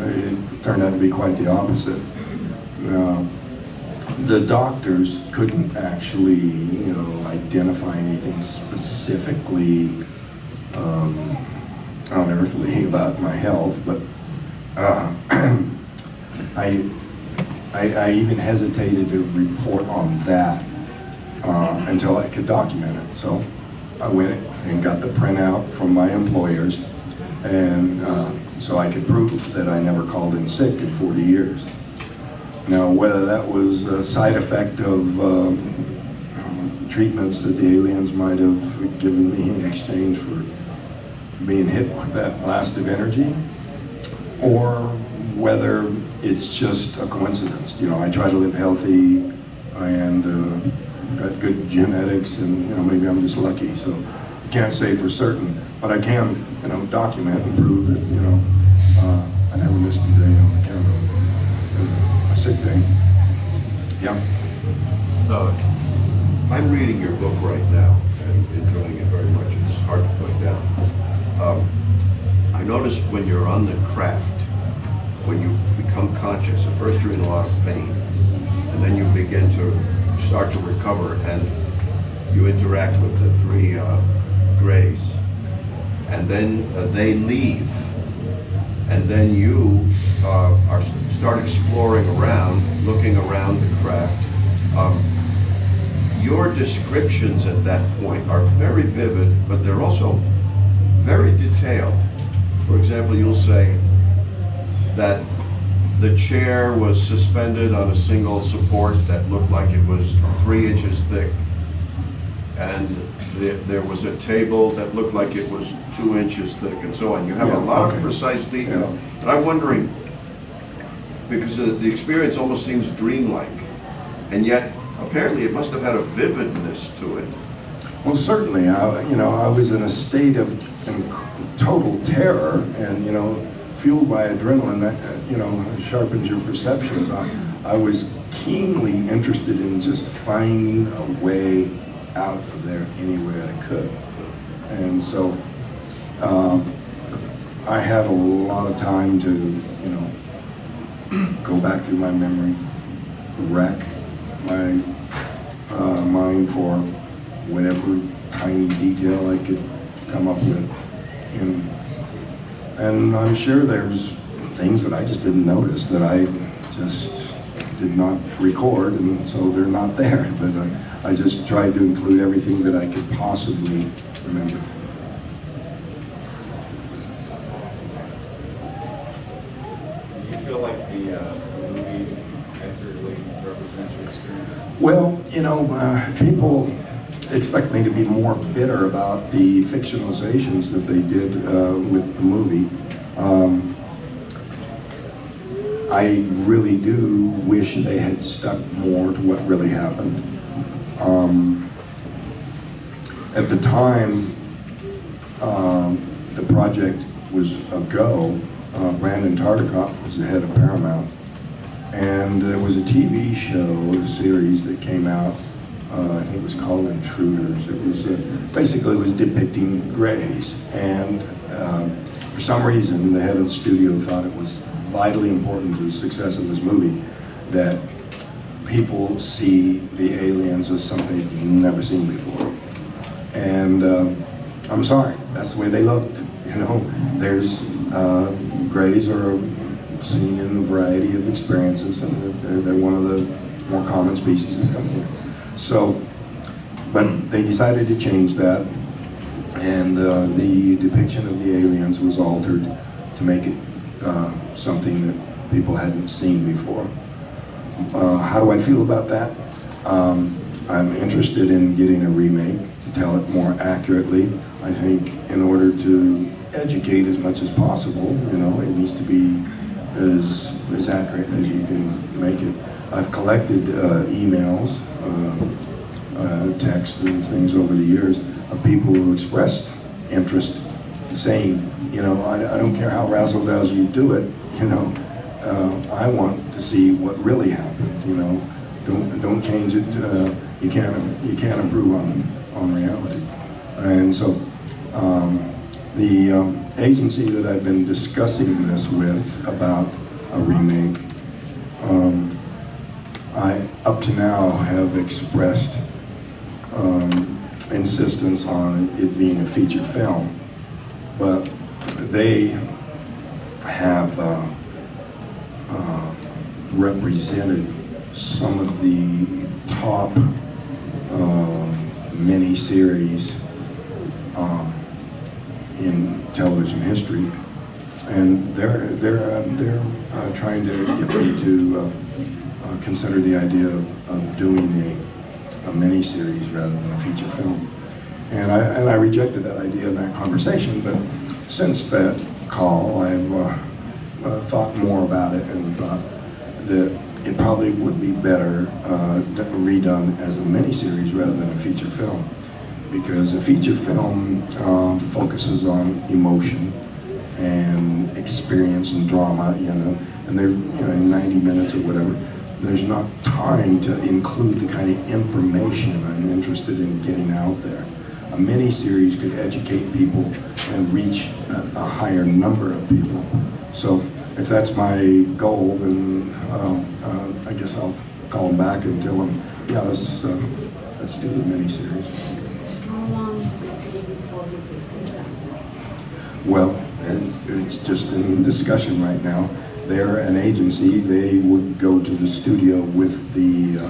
it turned out to be quite the opposite. The doctors couldn't actually, you know, identify anything specifically unearthly about my health, but I even hesitated to report on that until I could document it. So I went and got the printout from my employers, and so I could prove that I never called in sick in 40 years. Now, whether that was a side effect of treatments that the aliens might have given me in exchange for being hit with that blast of energy, or whether it's just a coincidence. You know, I try to live healthy and got good genetics, and you know, maybe I'm just lucky. So I can't say for certain, but I can, you know, document and prove that, you know, I never missed a day on account of a sick day. Yeah. I'm reading your book right now and enjoying it very much. It's hard to put down. I noticed when you're on the craft, when you become conscious, at first you're in a lot of pain, and then you begin to start to recover, and you interact with the three grays, and then they leave, and then you start exploring around, looking around the craft. Your descriptions at that point are very vivid, but they're also very detailed. For example, you'll say that the chair was suspended on a single support that looked like it was 3 inches thick, and there was a table that looked like it was 2 inches thick, and so on. You have a lot of precise detail. Yeah. And I'm wondering, because the experience almost seems dreamlike, and yet apparently it must have had a vividness to it. Well, certainly, I was in a state of total terror, and, you know, fueled by adrenaline that, you know, sharpens your perceptions. I was keenly interested in just finding a way out of there any way I could. And so I had a lot of time to, you know, go back through my memory, wreck my mind for whatever tiny detail I could come up with. And I'm sure there's things that I just didn't notice, that I just did not record, and so they're not there. But I just tried to include everything that I could possibly remember. Do you feel like the movie accurately represents your experience? Well, you know, people expect me to be more bitter about the fictionalizations that they did with the movie. I really do wish they had stuck more to what really happened. At the time the project was a go, Brandon Tartikoff was the head of Paramount, and there was a TV show, a series that came out. I think it was called Intruders. It was basically, it was depicting grays, and for some reason the head of the studio thought it was vitally important to the success of this movie that people see the aliens as something they've never seen before. And I'm sorry, that's the way they looked. You know, there's grays are seen in a variety of experiences, and they're one of the more common species that come here. So, but they decided to change that, and the depiction of the aliens was altered to make it something that people hadn't seen before. How do I feel about that? I'm interested in getting a remake to tell it more accurately. I think in order to educate as much as possible, you know, it needs to be as accurate as you can make it. I've collected emails, texts and things over the years of people who expressed interest, saying, you know, I don't care how razzle-dazzle you do it, you know, I want to see what really happened, you know. Don't change it. You can't improve on reality. And so the agency that I've been discussing this with about a remake, I up to now have expressed insistence on it being a feature film, but they have represented some of the top mini-series in television history, And they're trying to get me to consider the idea of doing a mini-series rather than a feature film. And I rejected that idea in that conversation, but since that call, I've thought more about it and thought that it probably would be better redone as a mini-series rather than a feature film, because a feature film focuses on emotion and experience and drama, and they're in 90 minutes or whatever. There's not time to include the kind of information I'm interested in getting out there. A mini-series could educate people and reach a higher number of people. So if that's my goal, then I guess I'll call them back and tell them, yeah, let's do the mini-series. How long would it be before we could see something? Well, it's just in discussion right now. They're an agency. They would go to the studio with the.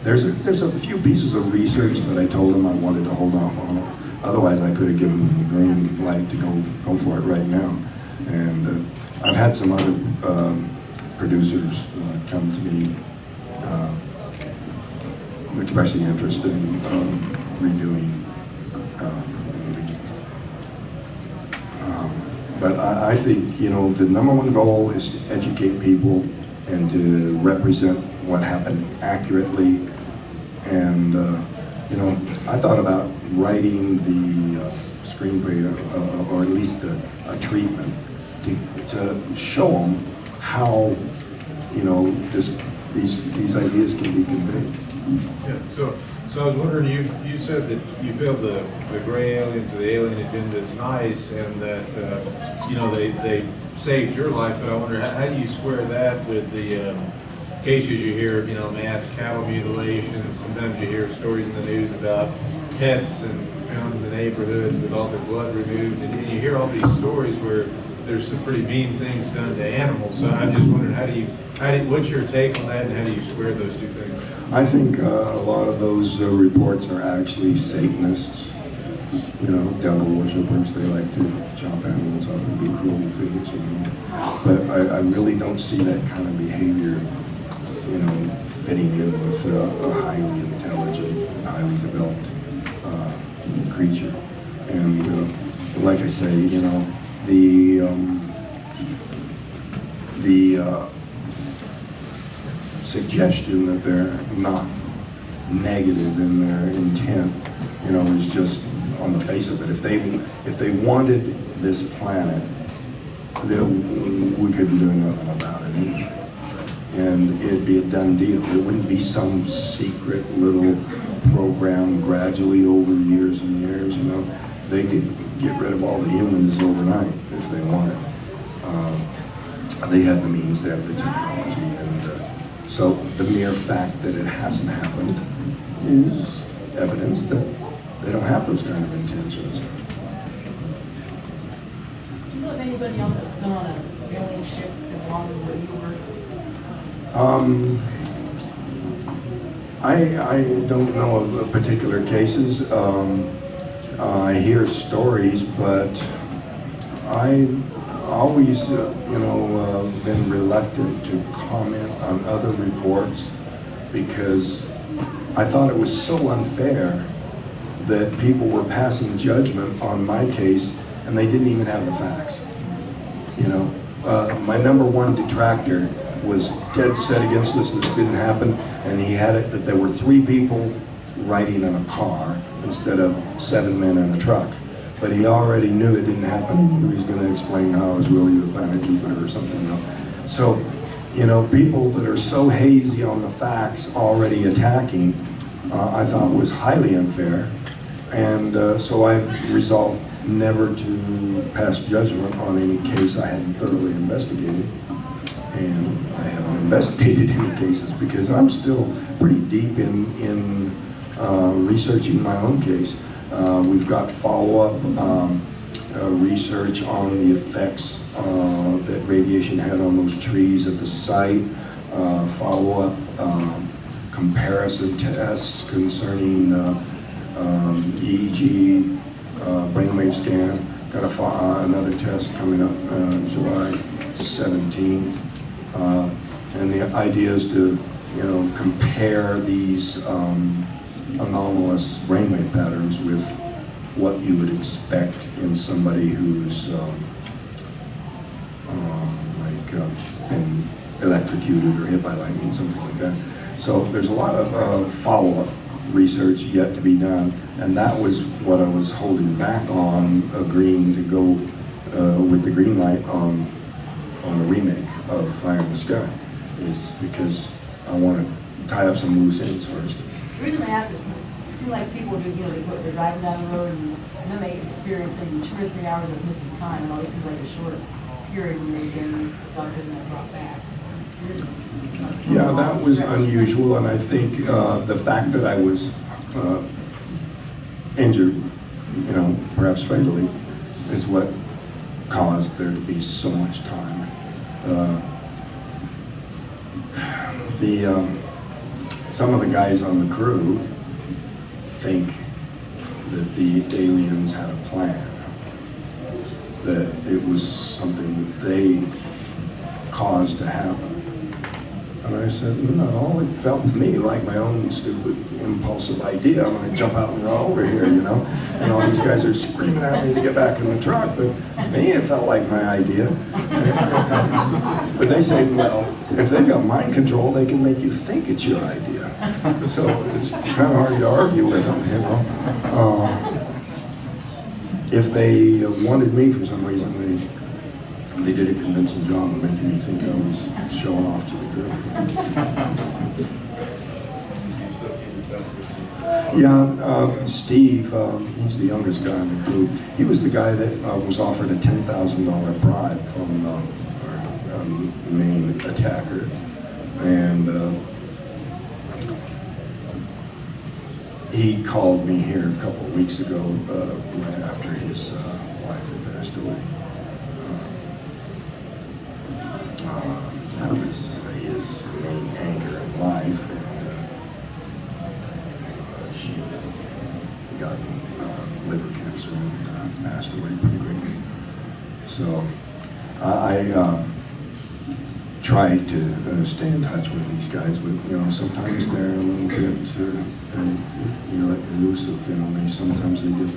There's a few pieces of research that I told them I wanted to hold off on. Otherwise, I could have given them the green light to go for it right now. And I've had some other producers come to me expressing interest in redoing the movie. But I think, the number one goal is to educate people and to represent what happened accurately. And, I thought about writing the screenplay, or at least a treatment, to show them how, these ideas can be conveyed. Yeah, so I was wondering, you said that you feel the gray aliens or the alien agenda is nice, and that they saved your life. But I wonder, how do you square that with the cases you hear of, mass cattle mutilations? Sometimes you hear stories in the news about pets and found in the neighborhood with all their blood removed, and you hear all these stories where there's some pretty mean things done to animals. So I'm just wondering, what's your take on that, and how do you square those two things? I think a lot of those reports are actually Satanists, devil worshippers. They like to chop animals up and do cruel things, But I really don't see that kind of behavior, fitting in with a highly intelligent, highly developed creature. And like I say, the suggestion that they're not negative in their intent, is just on the face of it. If they wanted this planet, we couldn't do nothing about it anyway. And it'd be a done deal. It wouldn't be some secret little program gradually over years and years, They could get rid of all the humans overnight if they wanted. They have the means, they have the technology, and so the mere fact that it hasn't happened is evidence that they don't have those kind of intentions. Do you know of anybody else that's been on an alien ship as long as you were? I don't know of particular cases. I hear stories, but I always, been reluctant to comment on other reports because I thought it was so unfair that people were passing judgment on my case and they didn't even have the facts. My number one detractor was dead set against this didn't happen, and he had it that there were 3 people riding in a car instead of 7 men in a truck. But he already knew it didn't happen. He was going to explain how it was really the planet Jupiter or something else. So, people that are so hazy on the facts already attacking, I thought was highly unfair. And so I resolved never to pass judgment on any case I hadn't thoroughly investigated. And I haven't investigated any cases because I'm still pretty deep in researching my own case. We've got follow-up research on the effects that radiation had on those trees at the site, follow-up comparison tests concerning EEG, brainwave scan, got another test coming up July 17th. And the idea is to, compare these anomalous brainwave patterns with what you would expect in somebody who's been electrocuted or hit by lightning, something like that. So there's a lot of follow-up research yet to be done, and that was what I was holding back on agreeing to go with the green light on a remake of Fire in the Sky, is because I want to tie up some loose ends first. The reason I ask is, it seems like people do, they're driving down the road and then they experience maybe 2 or 3 hours of missing time. It always seems like a short period when they've been abducted and then brought back. Yeah, that was unusual, and I think the fact that I was injured, perhaps fatally, is what caused there to be so much time. Some of the guys on the crew think that the aliens had a plan, that it was something that they caused to happen. And I said, no, it felt to me like my own stupid, impulsive idea. I'm going to jump out and run over here, And all these guys are screaming at me to get back in the truck. But to me, it felt like my idea. But they say, well, if they've got mind control, they can make you think it's your idea. So it's kind of hard to argue with them, If they wanted me for some reason, they did a convincing job of making me think I was showing off to the group. Yeah, Steve, he's the youngest guy in the crew. He was the guy that was offered a $10,000 bribe from our main attacker. And he called me here a couple of weeks ago, right after his wife had passed away. That was his main anchor in life, and she got liver cancer and passed away pretty quickly. So I try to stay in touch with these guys, but sometimes they're a little bit elusive. Sometimes they get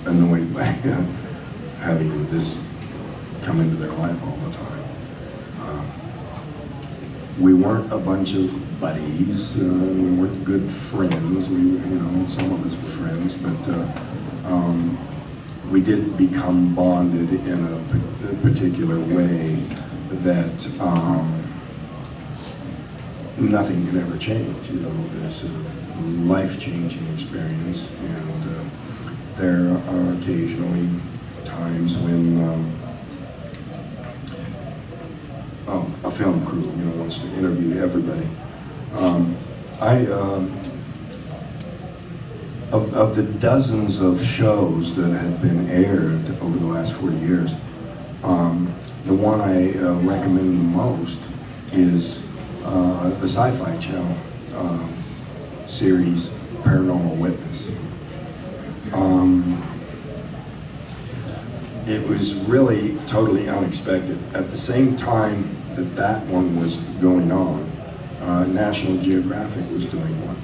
annoyed by having this come into their life all the time. We weren't a bunch of buddies. We weren't good friends. Some of us were friends, but we did become bonded in a particular way that nothing can ever change. It's a life-changing experience, and there are occasionally times when a film crew, wants to interview everybody. Of the dozens of shows that have been aired over the last 40 years, the one I recommend the most is the Sci-Fi Channel series, Paranormal Witness. It was really totally unexpected. At the same time that one was going on, National Geographic was doing one.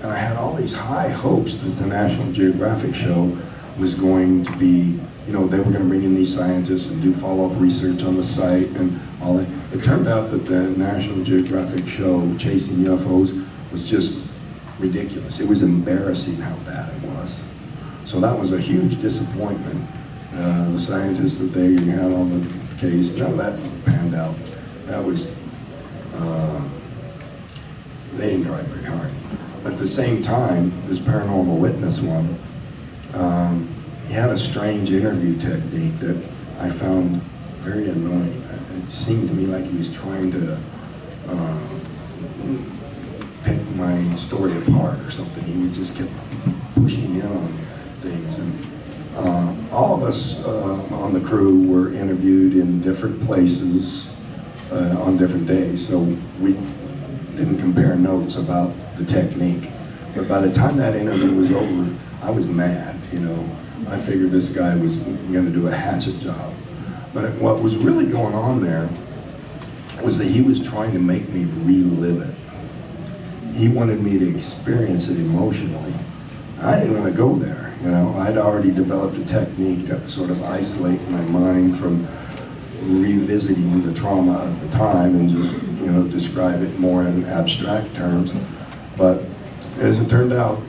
And I had all these high hopes that the National Geographic show was going to be, they were going to bring in these scientists and do follow-up research on the site and all that. It turned out that the National Geographic show, Chasing UFOs, was just ridiculous. It was embarrassing how bad it was. So that was a huge disappointment. The scientists that they had on the case, none of that panned out. That was, they didn't try very hard. But at the same time, this Paranormal Witness one, he had a strange interview technique that I found very annoying. It seemed to me like he was trying to pick my story apart or something. He would just kept pushing in on things. And all of us on the crew were interviewed in different places on different days, so we didn't compare notes about the technique. But by the time that interview was over, I was mad, you know. I figured this guy was gonna do a hatchet job. But what was really going on there was that he was trying to make me relive it. He wanted me to experience it emotionally. I didn't want to go there, you know. I'd already developed a technique to sort of isolate my mind from revisiting the trauma of the time and just, you know, describe it more in abstract terms. But as it turned out,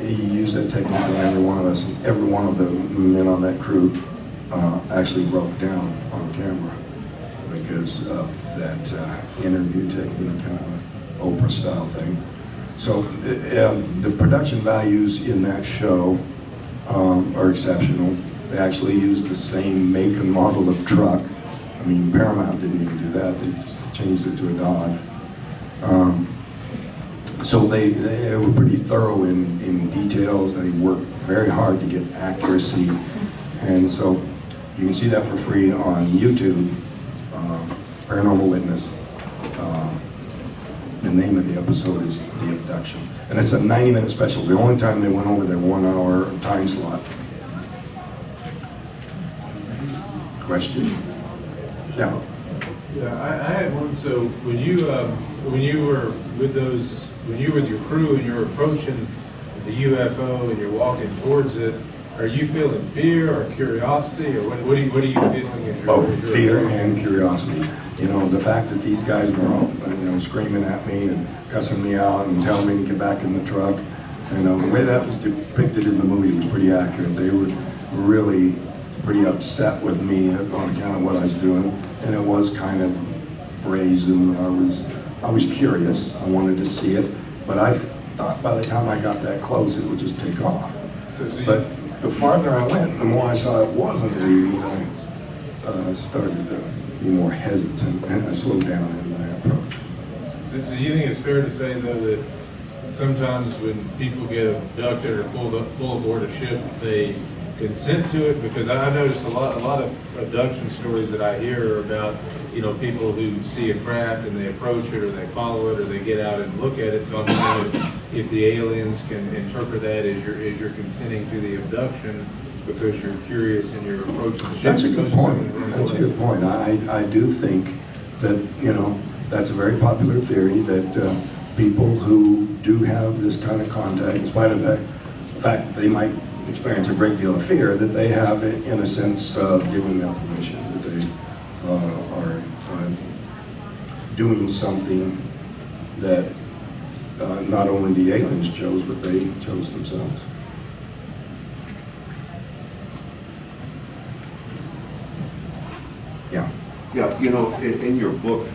he used that technique on every one of us, and every one of the men on that crew actually broke down on camera because of that interview technique, kind of an Oprah style thing. So the production values in that show are exceptional. They actually used the same make and model of truck. I mean, Paramount didn't even do that. They just changed it to a Dodge. So they were pretty thorough in details. They worked very hard to get accuracy. And so you can see that for free on YouTube, Paranormal Witness. The name of the episode is The Abduction. And it's a 90-minute special. The only time they went over their 1 hour time slot. Question? Yeah. Yeah, I had one. So when you were with your crew and you're approaching the UFO and you're walking towards it, are you feeling fear or curiosity, or what are you feeling? As you're Fear approaching? and curiosity. You know, the fact that these guys were all, you know, screaming at me and cussing me out and telling me to get back in the truck. You know, the way that was depicted in the movie was pretty accurate. They were really pretty upset with me on account of what I was doing, and it was kind of brazen. I was curious. I wanted to see it, but I thought by the time I got that close, it would just take off. But the farther I went, the more I saw it wasn't leaving. I started to be more hesitant, and I slowed down in my approach. So you think it's fair to say, though, that sometimes when people get abducted or pulled aboard a ship, they consent to it? Because I've noticed a lot of abduction stories that I hear are about, you know, people who see a craft and they approach it or they follow it or they get out and look at it. So I'm wondering if the aliens can interpret that as you're consenting to the abduction because you're curious and you're approaching the ship. That's a good point. That's a good point. I do think that, you know, that's a very popular theory that people who do have this kind of contact, in spite of the fact that they might experience a great deal of fear, that they have it in a sense of giving them permission, that they are doing something that not only the aliens chose, but they chose themselves. Yeah. Yeah, you know, in your book,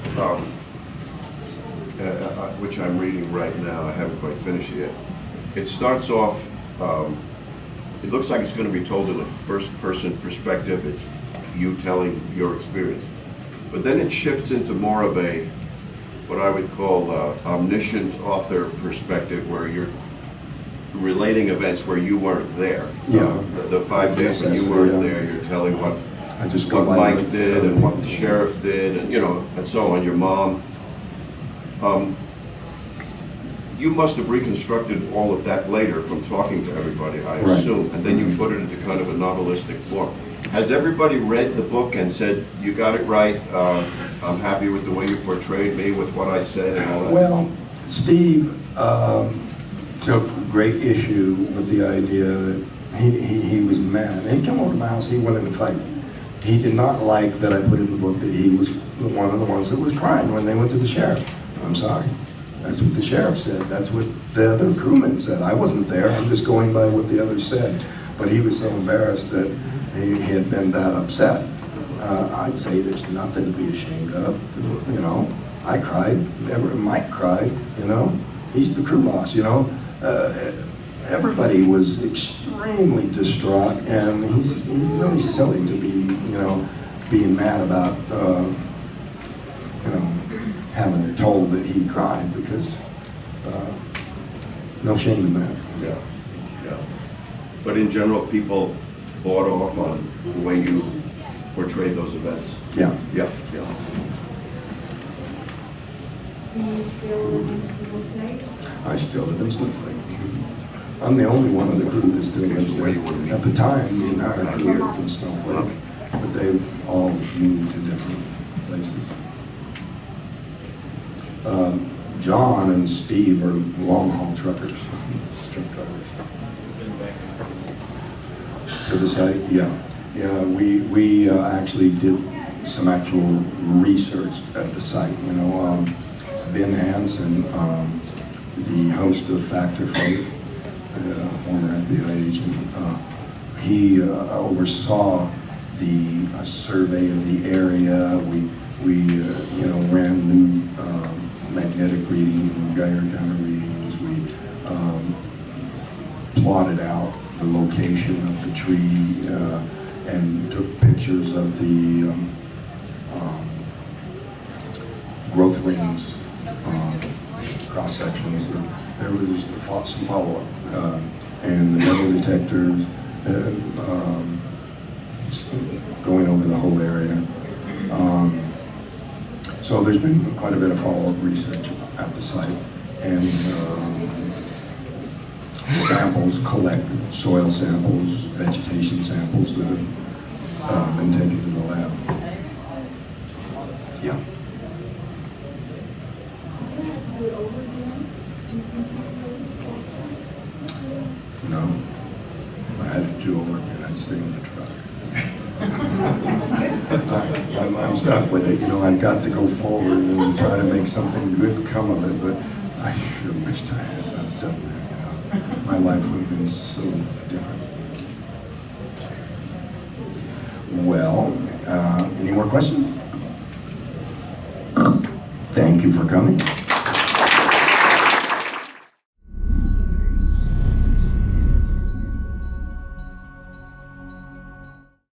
which I'm reading right now, I haven't quite finished it yet, it starts off, it looks like it's going to be told in a first-person perspective. It's you telling your experience. But then it shifts into more of a, what I would call omniscient author perspective, where you're relating events where you weren't there. Yeah. The 5 days when you weren't there, you're telling what Mike did and what the sheriff did, and you know, and so on, your mom. You must have reconstructed all of that later from talking to everybody, I assume, and then you put it into kind of a novelistic form. Has everybody read the book and said, you got it right, I'm happy with the way you portrayed me, with what I said and all that? Well, Steve took great issue with the idea that he was mad. And he came over to my house, he wanted to fight. He did not like that I put in the book that he was one of the ones that was crying when they went to the sheriff. I'm sorry. That's what the sheriff said. That's what the other crewman said. I wasn't there. I'm just going by what the others said. But he was so embarrassed that he had been that upset. I'd say there's nothing to be ashamed of. You know, I cried. Mike cried. You know, he's the crew boss. You know, everybody was extremely distraught, and he's really silly to be, you know, being mad about, you know, having it told that he cried, because no shame in that. Yeah, yeah. But in general, people bought off on the way you portrayed those events. Yeah. Yeah, yeah. Do you still live in Snowflake? I still live in Snowflake. I'm the only one of the crew that still lives So where do you want to there. meet? At the time, the entire crew lived in Snowflake, but they've all moved to different places. John and Steve are long-haul truckers, truck drivers. To the site, yeah. Yeah, we actually did some actual research at the site, you know. Ben Hansen, the host of Factor Faith, former FBI agent, he oversaw the survey of the area. We you know, ran new magnetic reading and Geiger counter readings. We plotted out the location of the tree and took pictures of the growth rings, cross sections. There was some follow-up, and the metal detectors going over the whole area. So there's been quite a bit of follow-up research at the site, and samples collected, soil samples, vegetation samples that have been taken to the lab. Yeah. No, if I had to do over again, I'd stay in the truck. I'm stuck with it, you know. I've got to go forward and try to make something good come of it, but I sure wished I had not done that, you know. My life would have been so different. Well, any more questions? Thank you for coming.